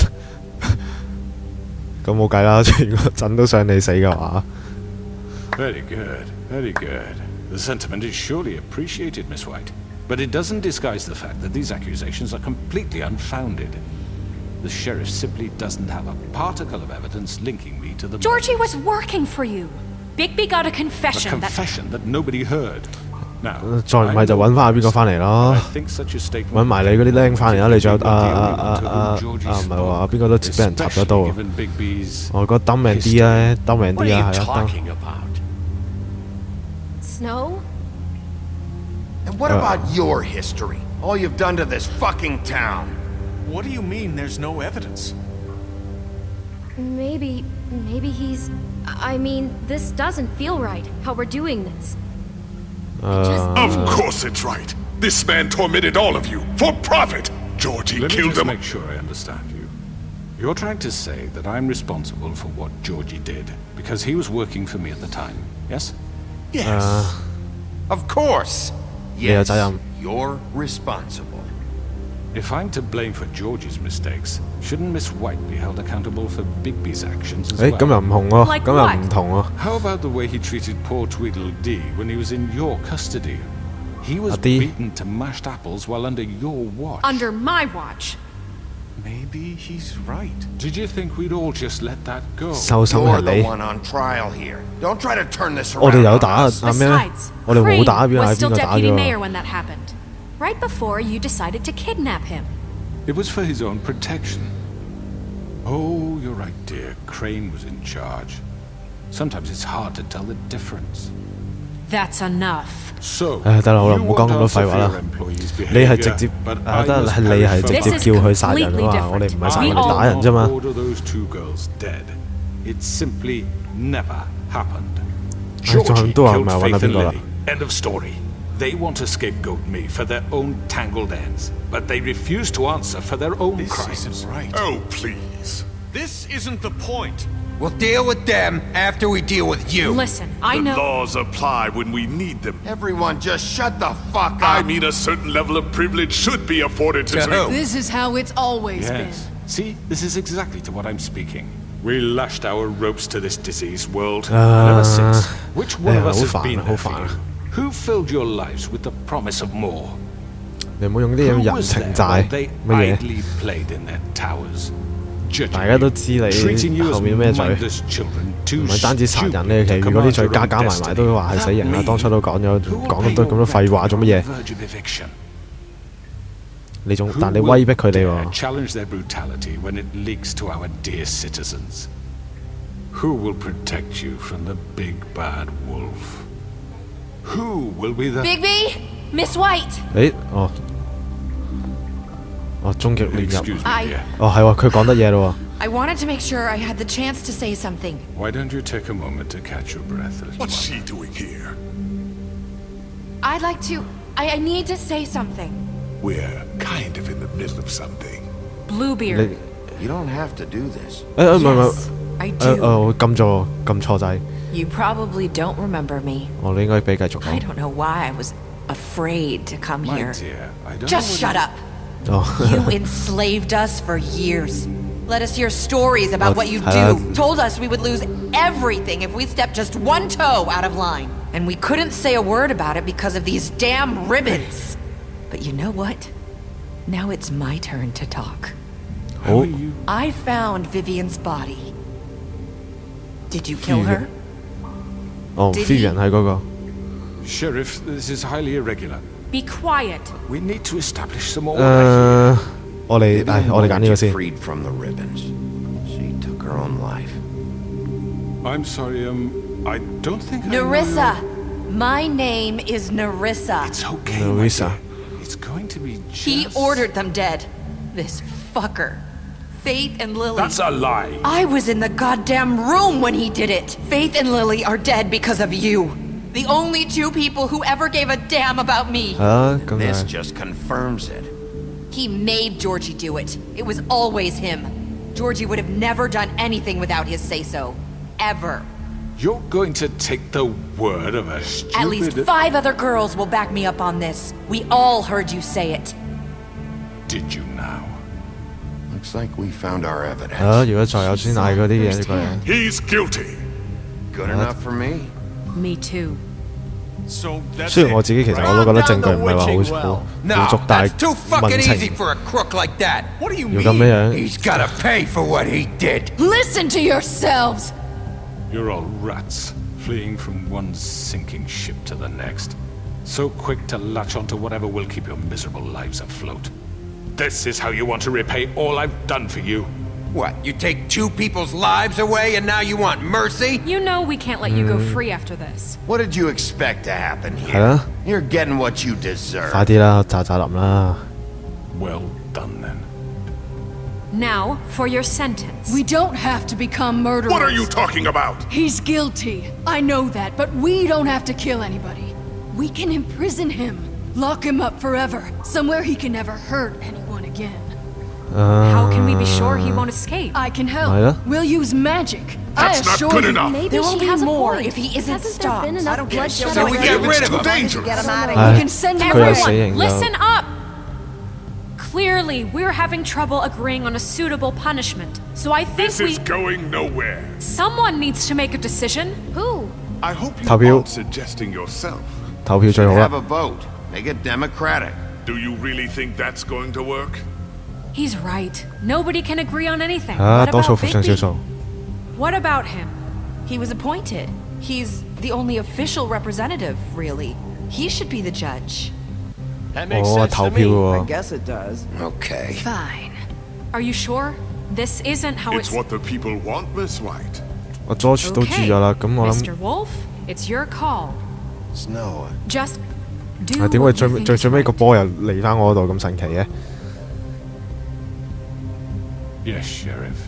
咁冇計啦，全個陣都想你死嘅話。 Very good, very good. The sentiment is surely appreciated, Miss White. But it doesn't disguise the fact that these accusations are completely unfounded. The sheriff simply doesn't have a particle of evidence linking me to the Georgie was working for you. Bigby got a a confession that... confession that nobody heard. Now, 再唔係就揾翻邊個翻嚟咯 I think such a statement 揾埋你嗰啲僆翻嚟啦！你仲有唔唔係話邊個都俾人插咗刀啊？ Bigby's 我覺得兜命啲啊，兜命 What 啲 are you 啊，係啊，兜 talking about? Snow? And what about your history? All you've done to this fucking town? What do you mean there's no evidence? Maybe he's... I mean, this doesn't feel right, how we're doing this. Of course it's right. This man tormented all of you for profit. Georgie Let me killed just them. make sure I understand you. You're trying to say that I'm responsible for what Georgie did because he was working for me at the time, yes? Yes. Of course. 你有責 Yes, 任。 you're responsible. If I'm to blame for Georgie's mistakes, shouldn't Miss White be held accountable for Bigby's actions as 誒 well? 咁又唔同喎， Like 咁又 what? 唔同喎。 How about the way he treated poor Tweedledee when he was in your custody? He was Adi. beaten to mashed apples while under your watch. Under my watch. Maybe he's right. Did you think we'd all just let that go? 受審 You're 係 the 你， one on trial here. Don't try to turn this 我哋 around 有 on 打 us. 啊咩咩？ Besides, 我哋冇 Crane 打，邊個 was 係邊 still 個打 deputy 咗 mayor when that happened. Right before you decided to kidnap him. It was for his own protection. Oh, you're right, dear. Crane was in charge. Sometimes it's hard to tell the difference. That's enough. So, 唉，得啦，好啦， you 唔好講 won't 咁多 answer 廢話 for 啦 your employees' 你係直 behavior, 接 but 啊 I 得 was 係你係直 very 接 This is 叫佢殺人 completely 啊嘛，我哋唔係殺 different. 人 We 打人啫嘛。 order those two girls dead. It simply never happened. 仲 Georgie 都話唔 killed 係揾到 Faith 邊 and 個啦 Lily. End of story. They want to scapegoat me for their own tangled ends, but they refuse to answer for their own This crimes. isn't right. Oh, please. This isn't the point. We'll deal with them after we deal with you. Listen, I The know... laws apply when we need them. Everyone just shut the fuck up. I mean, a certain level of privilege should be afforded to... To who? This is how it's always Yes. been. See, this is exactly to what I'm speaking. We lashed our ropes to this diseased world, and ever since, which one of us has been there for you? Who filled your lives with the promise of more? 你唔好用啲咁 Who 人 was 情 there 債 when they 乜嘢？ idly played in their towers? Judging 大家都 you, 知你 treating you 後 as 面咩罪， mindless children, 唔 too 係單止殺人 stupid 呢，其 to 餘嗰啲 command 罪 your 加 own 加埋埋 destiny. 都話係死人啦。 That 當初都講咗 Who will 講 pay 咁多 your 廢話 rent 做乜 on 嘢 the？ verge of eviction? 你仲 Who 但你 will 威逼佢哋 dare 喎？ challenge their brutality when it leaks to our dear citizens? Who will protect you from the big bad wolf? Who will be the... Bigby! Miss White! 誒終極亂入 Excuse me, dear. 係喎，佢講得嘢咯 I wanted to make sure I had the chance to say something. Why don't you take a moment to catch your breath, little What's one? she doing here? I'd like to... I need to say something. We're kind of in the middle of something. Bluebeard. You don't have to do this. 唔係 Yes, I do. 我撳錯掣。 You probably don't remember me. 我哋應該俾繼續 I 講。 don't know why I was afraid to come My here. dear, I don't Just know shut up. 哦， You enslaved us for years. Let us hear stories about what you Uh, do. Told us we would lose everything if we stepped just one toe out of line. And we couldn't say a word about it because of these damn ribbons. But you know what? Now it's my turn to talk. How are you? I found Vivian's body. Did you kill her? 哦 Did ，Vivian 係嗰個。 Sheriff, this is highly irregular. Be quiet. We need to establish some order. 我哋 Vivian 我哋揀 wanted 呢 you 個先。 freed from the ribbons. She took her own life. I'm sorry, I don't think I know Nerissa. your- My name is Nerissa. It's okay, my Nerissa. dear. It's going to be just... He ordered them dead. This fucker. Faith and Lily. That's a lie. I was in the goddamn room when he did it. Faith and Lily are dead because of you. The only two people who ever gave a damn about me. 係啊，咁 This 樣 just confirms it. He made Georgie do it. It was always him. Georgie would have never done anything without his say-so. Ever. You're going to take the word of a stupid... At least 5 other girls will back me up on this. We all heard you say it. Did you now? Looks like we found our 係 evidence. 啊，如果再有先嗌嗰啲嘢呢個人。 He's guilty. Good enough for me. Me too. So that's 雖然我 it. 自己其實我都覺得證據唔係話好 No, 足，但 that's 係 too fucking 問 easy 情 for a crook like that. What do you 要咁 mean? 樣。 He's gotta pay for what he did. Listen to yourselves! You're all rats, fleeing from one sinking ship to the next. So quick to latch onto whatever will keep your miserable lives afloat. This is how you want to repay all I've done for you. What, you take 2 people's lives away and now you want mercy? You know we can't let you go free after this. What did you expect to happen here? 係啊， You're getting what you deserve. 快啲啦，喳喳林啦。 Well done, then. Now, for your sentence. We don't have to become murderers. What are you talking about? He's guilty. I know that, but we don't have to kill anybody. We can imprison him. Lock him up forever. Somewhere he can never hurt anyone again. How can we be sure he won't escape? I can help. Right. We'll use magic. That's I not assure good you. enough. Maybe There will she be has a more point. if he isn't Hasn't stopped. there been I enough don't get it. bloodshed So we already? get rid of him. Dangerous. Get him out of Aye. here. We can send him Everyone, away. saying, Listen up! Clearly, we're having trouble agreeing on a suitable punishment. So I think This is going nowhere. someone needs to make a decision. Who? I hope you 投票。 aren't suggesting yourself. 投票最好 Have 啦。 a vote. Make it democratic. Do you really think that's going to work? He's right. Nobody can agree on anything. 啊， What 多數 about 服上少 Bigby? 數。 What about him? He was appointed. He's the only official representative, really. He should be the judge. 我投票喎。 guess it does. Okay. Fine. Are you sure? This isn't how It's what the people want, Miss White. 我 George 都知咗啦，咁我諗 Mr. Wolf, it's your call. Snow. Just do 啊點會 what 最 you think 最 is 最尾個 right. 波又嚟翻我嗰度咁神奇嘅？ Yes, Sheriff.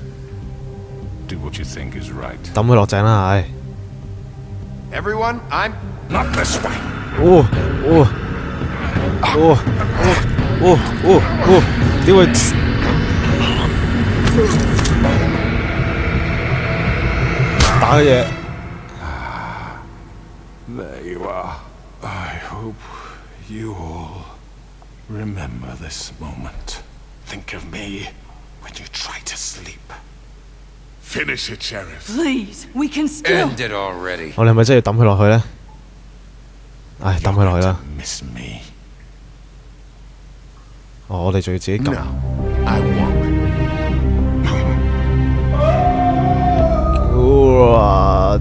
Do what you think is right. 抌佢落井啦，唉！ Everyone, I'm Not this way. 哦哦哦哦哦哦！點會？打嘅嘢。 There you are. I hope you all remember this moment. Think of me when you try to sleep. Finish it, Sheriff. Please, we can still. End it already. 我哋係咪真係要抌佢落去咧？唉，抌佢落去啦！ Miss me. 哦，我哋仲要自己撳。 No, I won't. 哇！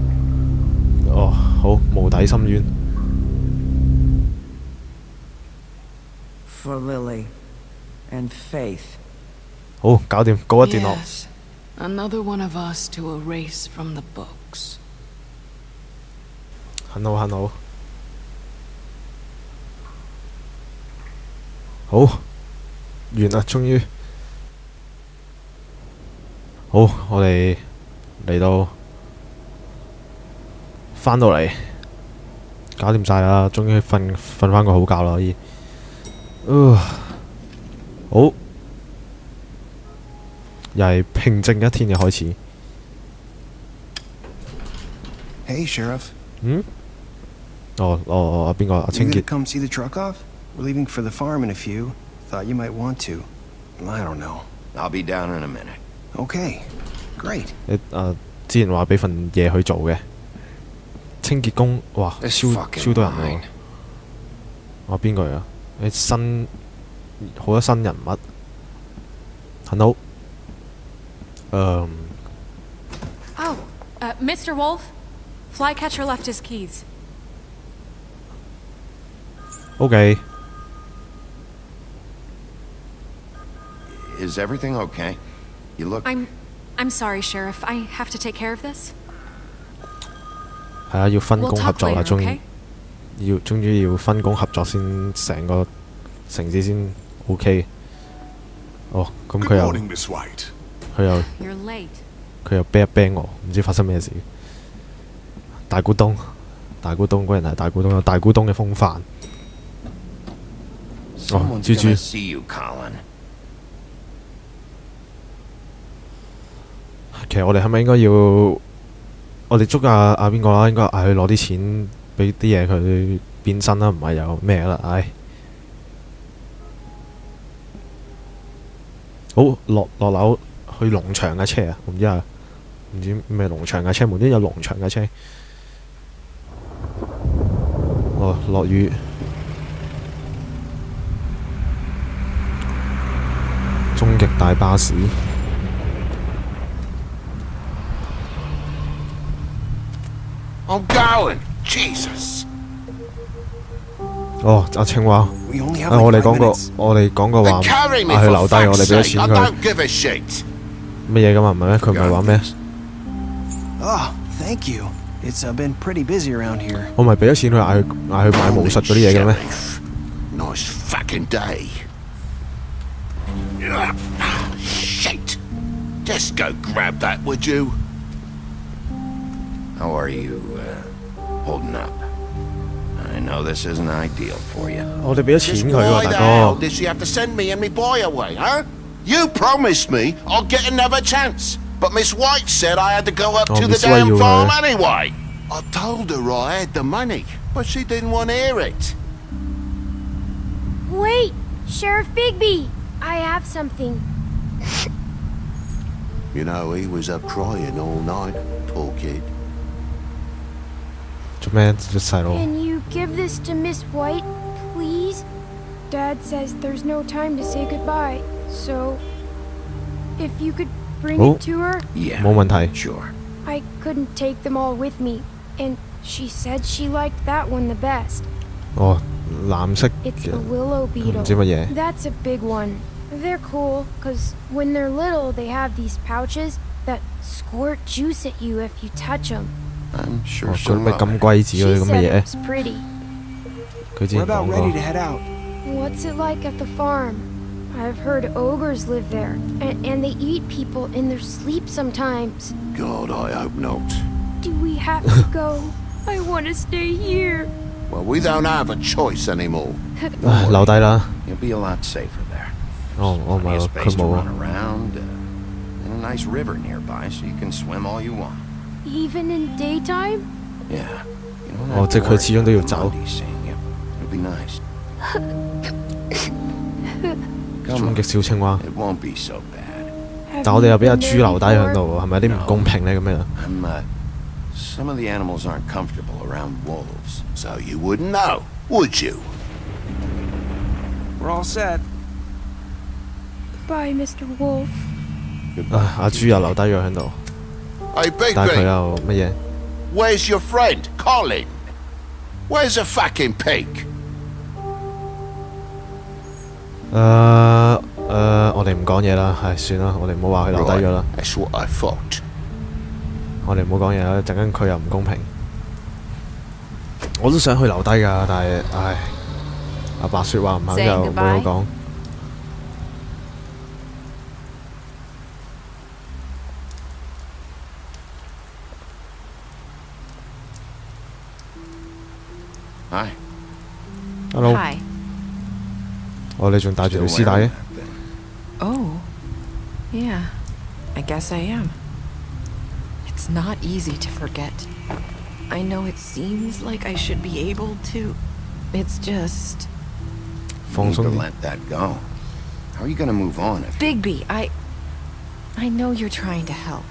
哦，好，無底深淵。 For Lily and Faith. 好，搞掂，告一段落。 Yes. Another one of us to erase from the books. 很好，很好。好，完啦，終於。好，我哋嚟到翻到嚟，搞掂晒啦，終於瞓翻個好覺啦，可以。好。又係平靜一天嘅開始。Hey, Sheriff. 邊個？阿清潔。You gonna come see the truck off? We're leaving for the farm in a few. Thought you might want to. I don't know. I'll be down in a minute. Okay, great. 之前話俾份嘢去做嘅清潔工，哇，超多人喎！邊個啊？好多新人物。Hello。Oh, Mr. Wolf, Flycatcher left his keys. Okay. Is everything okay? You look. I'm sorry, Sheriff. I have to take care of this. 係啊，要分工合作啦， We'll talk later, 終於要分工合作先，成個城市先 OK。咁佢又 You're late. 佢又啤一啤我，唔知發生咩事。大股東果然係大股東，有大股東嘅風範。豬豬。其實我哋係咪應該要我哋捉邊個啦？應該嗌佢攞啲錢，俾啲嘢佢變身啦，唔係有咩啦？唉，好落樓去農場嘅車啊！唔知咩農場嘅車，無端有農場嘅車。落雨。終極大巴士。I'm going. Jesus. 阿青話，我哋講過話，嗌佢留低，我哋俾咗錢佢。乜嘢㗎嘛？唔係咩？佢唔係話咩？ Thank you. It's been pretty busy around here. 我咪俾咗錢佢，嗌佢買巫術嗰啲嘢嘅咩 ？Nice fucking day. Shit. Just go grab that, would you? How are you holding up? I know this isn't ideal for you. 我哋俾咗錢佢喎，大哥。 Why did she have to send me and me boy away, huh? You promised me I'll get another chance, but Miss White said I had to go up to the damn farm anyway. I told her I had the money, but she didn't want to hear it. Wait, Sheriff Bigby, I have something. You know, he was up crying all night, poor kid. Can you give this to Miss White, please? Dad says there's no time to say goodbye, so if you could bring it to her? Yeah, 冇問題 sure. I couldn't take them all with me, and she said she liked that one the best. 藍色 It's the willow 唔知乜嘢 beetle. That's a big one. They're cool, cause when they're little, they have these pouches that squirt juice at you if you touch them. I'm sure 嗰啲咩金龜子嗰啲咁嘅嘢 It's pretty. 佢之前講過 What's it like at the farm? I've heard ogres live there, and they eat people in their sleep sometimes. God, I hope not. Do we have to go? I want to stay here. Well, we don't have a choice anymore. 留低啦 You'll be a lot safer there. 我唔係 Plenty of 佢 space to 冇 run around, and a nice river nearby, so you can swim all you want. Even in daytime? Yeah. You don't have 即 to 係佢始終都要 worry 走 about Monday seeing you. It'll be nice. 終極小青蛙 It won't be so bad. 但我哋又俾阿豬留低喺度喎，係咪有啲唔公平呢？咁樣 Some of the animals aren't comfortable around wolves, so you wouldn't know, would you? We're all set. Bye, Mr. Wolf. 阿豬又留低咗喺度， Hey, 但係佢 Bigby, 又乜嘢？ where's your friend, Colin? Where's the fucking pig? 我哋唔講嘢啦，係算啦，我哋唔好話佢留低咗啦。 That's what I thought. 我哋唔好講嘢啦，陣間佢又唔公平。我都想去留低㗎，但係唉，阿白雪話唔肯就冇好講。Hi. Hello. Hi. 你仲帶住條絲帶嘅？ Oh. Yeah. I guess I am. It's not easy to forget. I know it seems like I should be able to. It's just... You need to let that go. How are you gonna move on if... Bigby, I know you're trying to help,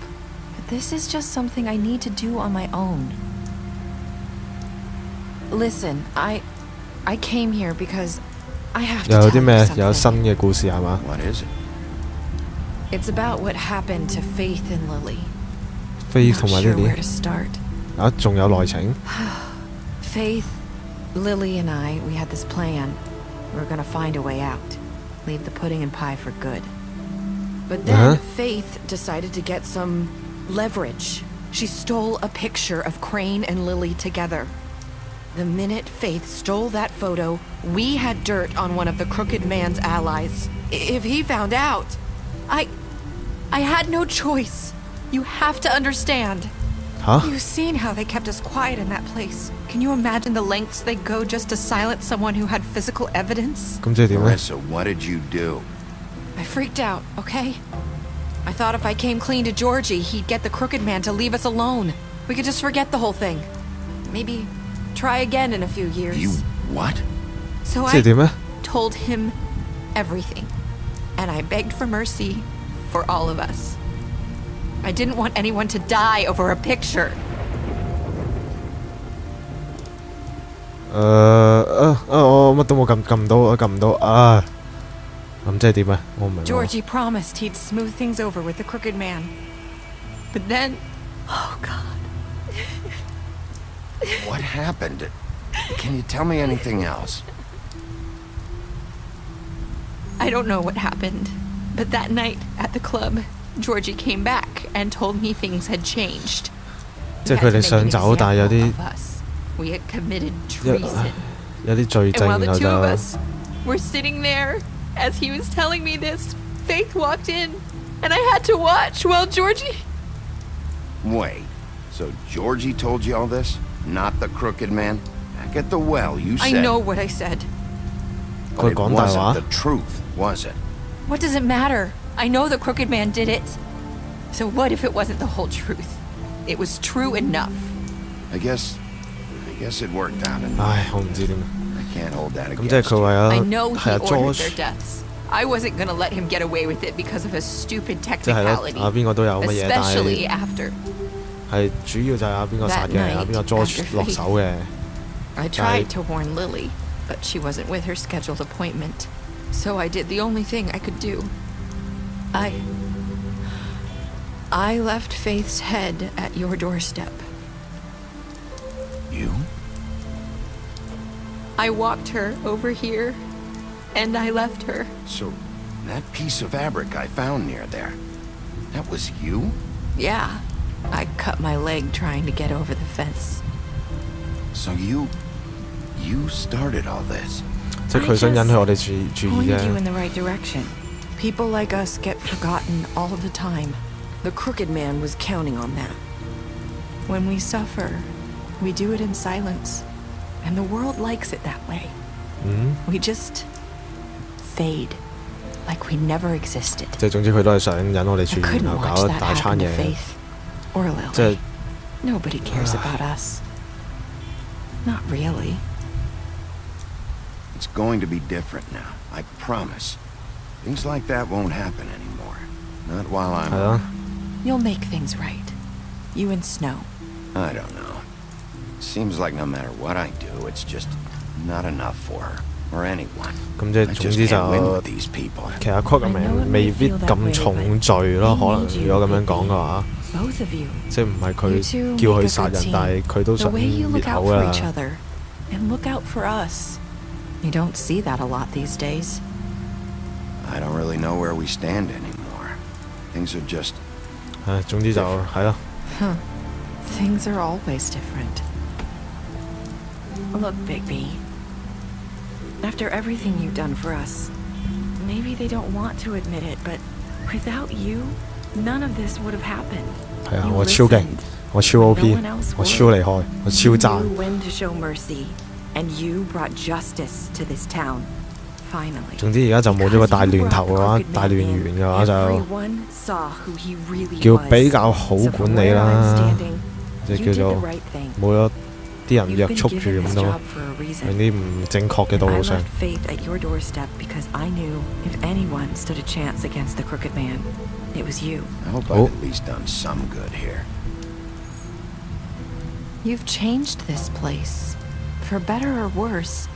but this is just something I need to do on my own. Listen, I came here because I have to tell you something. What is it? It's about what happened to Faith and Lily. Faith Not 同埋 sure Lily where to start. 仲有內情 Faith, Lily and I, we had this plan. We were gonna find a way out. Leave the pudding and pie for good. But then Faith decided to get some leverage. She stole a picture of Crane and Lily together. The minute Faith stole that photo, we had dirt on one of the Crooked Man's allies. If he found out, I had no choice. You have to understand. Huh? You've seen how they kept us quiet in that place. Can you imagine the lengths they go just to silence someone who had physical evidence? Marissa, what did you do? I freaked out, okay? I thought if I came clean to Georgie, he'd get the Crooked Man to leave us alone. We could just forget the whole thing. Maybe try again in a few years. You what? So I told him everything. And I begged for mercy for all of us. I didn't want anyone to die over a picture. Georgie promised he'd smooth things over with the Crooked Man. But then... Oh, God. What happened? Can you tell me anything else? I don't know what happened. But that night at the club, Georgie came back and told me things had changed. We had to make an example of us. We had committed treason. And while the two of us were sitting there, as he was telling me this, Faith walked in, and I had to watch while Georgie... Wait, so Georgie told you all this? Not the Crooked Man? Back at the well, you said... I know what I said. But it wasn't the truth, was it? What does it matter? I know the Crooked Man did it. So what if it wasn't the whole truth? It was true enough. I guess it worked out enough. I can't hold that against you. I know he ordered their deaths. I wasn't gonna let him get away with it because of a stupid technicality. Especially after. That night, after Faith, I tried to warn Lily, but she wasn't with her scheduled appointment. So I did the only thing I could do. I left Faith's head at your doorstep. You? I walked her over here, and I left her. So, that piece of fabric I found near there, that was you? Yeah. I cut my leg trying to get over the fence. So you started all this? I just pointed you in the right direction. People like us get forgotten all the time. The Crooked Man was counting on that. When we suffer, we do it in silence. And the world likes it that way. We just fade. Like we never existed. I couldn't watch that happen to Faith or Lily. Nobody cares about us. Not really. It's going to be different now, I promise. Things like that won't happen anymore. Not while I'm around. You'll make things right. You and Snow. I don't know. Seems like no matter what I do, it's just not enough for her. Or anyone. I just can't win with these people. 其實 Crooked Man 未必咁重罪咯，可能如果咁樣講嘅話，即係唔係佢叫佢殺人，但係佢都想滅口啦。And look out for us. You don't see that a lot these days. I don't really know where we stand anymore. Things are just... 總之就係咯。Things are always different. Look, Bigby. After everything you've done for us, maybe they don't want to admit it, but without you, none of this would have happened. 係啊，我超勁，我超 OP， 我超厲害，我超讚。You knew when to show mercy, and you brought justice to this town. 總之而家就冇咗個大亂頭嘅話，大亂源嘅話就叫比較好管理啦，即係叫做冇咗啲人約束住咁咯，喺啲唔正確嘅道路上。You've changed this place, for better or worse.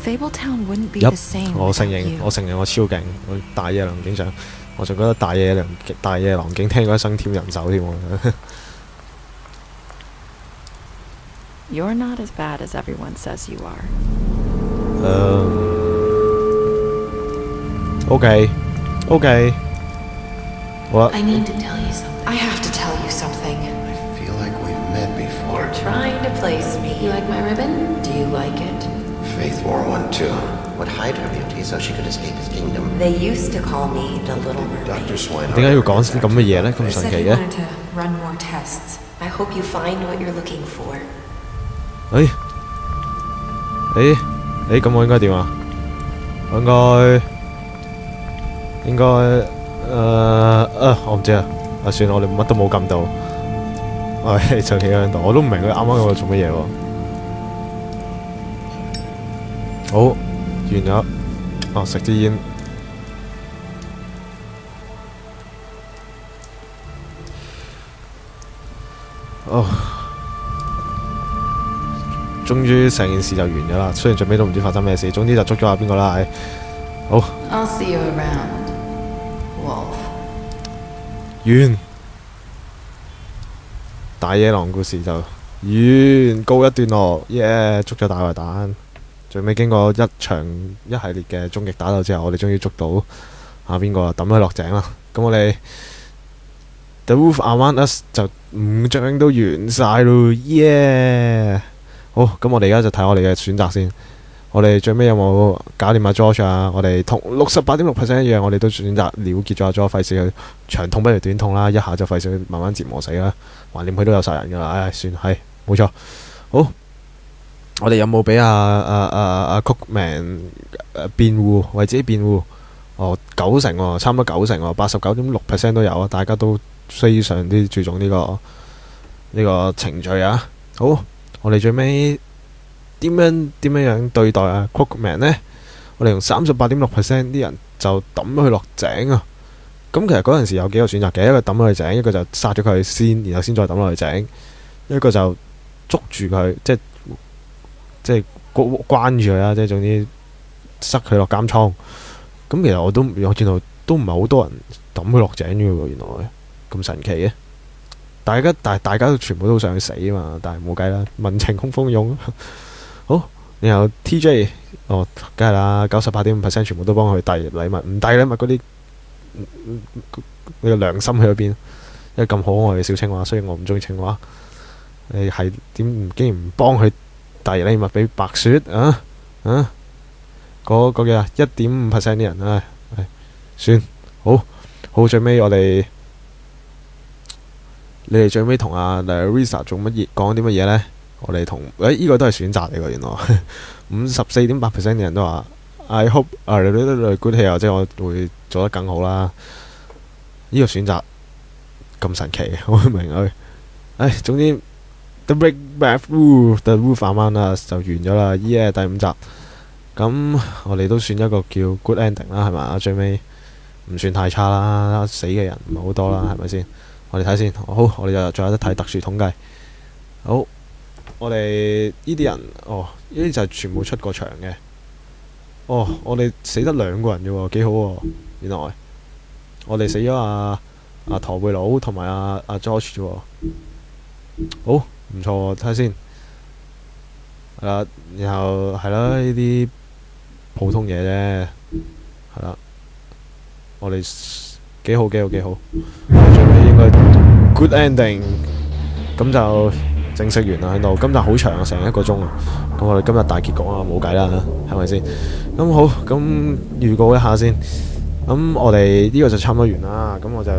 Fabletown wouldn't be the same. 我承認我超勁，我大野狼警長，我仲覺得大野狼警聽過一生添人手添喎。You're not as bad as everyone says you are. Okay. What? I need to tell you something. I have to tell you something. I feel like we've met before. You're trying to place me. You like my ribbon? Do you like it? Faith wore one too. Would hide her beauty so she could escape his kingdom. They used to call me the Little Mermaid. Dr. Swinehart. 點解要講啲咁嘅嘢咧？咁神奇嘅。Said he wanted to run more tests. I hope you find what you're looking for. 咁我應該點啊？我應該我唔知啊。算啦，我哋乜都冇撳到。就企喺度，我都唔明佢啱啱喺度做乜嘢喎。好，完咗。食支煙。終於成件事就完咗啦。雖然最尾都唔知發生咩事，總之就捉咗下邊個啦。好。I'll see you around, Wolf. 完。大野狼故事就完，告一段落，捉咗大壞蛋。最尾經過一場一系列嘅終極打鬥之後，我哋終於捉到邊個抌佢落井啦。咁我哋 The Wolf Among Us 就5章都完晒咯，好，咁我哋而家就睇我哋嘅選擇先。我哋最尾有冇搞掂阿 George 啊？我哋同 68.6% 一樣，我哋都選擇了結咗阿 George， 費事佢長痛不如短痛啦，一下就費事佢慢慢折磨死啦。橫掂佢都有殺人㗎啦，算係冇錯。好，我哋有冇俾阿 Cookman 辯護，為自己辯護？9成喎，差唔多9成喎，89.6% 都有啊！大家都非常之注重呢個程序啊。好，我哋最尾點樣對待啊 Cookman 呢？我哋用38.6% 啲人就抌咗佢落井啊！咁其實嗰陣時有幾個選擇嘅，一個抌咗佢井，一個就殺咗佢先，然後先再抌落去井，一個就捉住佢，即係關住佢啦，即係總之塞佢落監倉。咁其實我見到都唔係好多人抌佢落井嘅喎，原來咁神奇嘅。大家都全部都想去死啊嘛，但係冇計啦，民情恐蜂擁。好，然後 TJ 梗係啦，98.5% 全部都幫佢遞禮物，唔遞禮物嗰啲你個良心去咗邊？因為咁可愛嘅小青蛙，雖然我唔中意青蛙，你係竟然唔幫佢遞禮物俾白雪啊？嗰幾啊 1.5% 啲人算好最尾你哋最尾同阿 Risa 講啲乜嘢呢？我哋同呢個都係選擇嚟㗎，原來54.8% 嘅人都話 I hope good here， 即係我會做得更好啦。呢個選擇咁神奇，我唔明佢。總之 The Big Bad Wolf，The Wolf Among Us就完咗啦。第5集，咁我哋都算一個叫 good ending 啦，係咪？最尾唔算太差啦，死嘅人唔係好多啦，係咪先？我哋睇先。好，我哋就再有得睇特殊統計。好，我哋呢啲人呢啲就係全部出過場嘅。我哋死得2個人啫喎，幾好喎！原來我哋死咗阿駝背佬同埋阿 George 啫喎。好，唔錯喎，睇下先。然後係啦，呢啲普通嘢啫，係啦。我哋幾好。我哋最尾應該 good ending， 咁就正式完啦喺度。今集好長啊，成1個鐘啊。咁我哋今日大結局啊，冇計啦，係咪先？咁好，咁預告一下先。咁我哋呢個就差唔多完啦。咁我就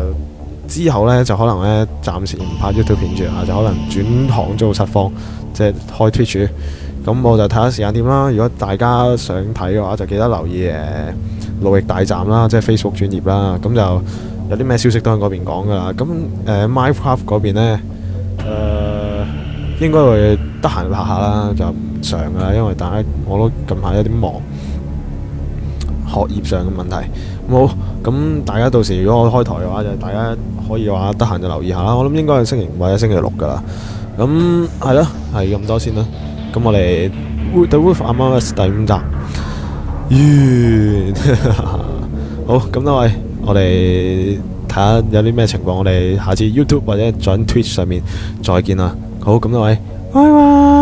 之後呢，就可能呢，暫時唔拍 YouTube 片住啊，就可能轉行做實況，即係開 Twitch。咁我就睇下時間點啦。如果大家想睇嘅話，就記得留意路易大站啦，即係 Facebook 專頁啦。咁就有啲咩消息都喺嗰邊講噶啦。咁Minecraft 嗰邊呢，應該會得閒拍下啦，就唔上噶啦，因為我都近排有啲忙，學業上嘅問題。好，咁大家到時如果我開台嘅話，就大家可以嘅話得閒就留意下啦。我諗應該係星期5或者星期6噶啦。咁係啦，係咁多先啦。咁我哋 The Wolf Among Us 第5集完。好，咁多位，我哋睇下有啲咩情況，我哋下次 YouTube 或者轉 Twitch 上面再見啦。好，咁多位，拜拜。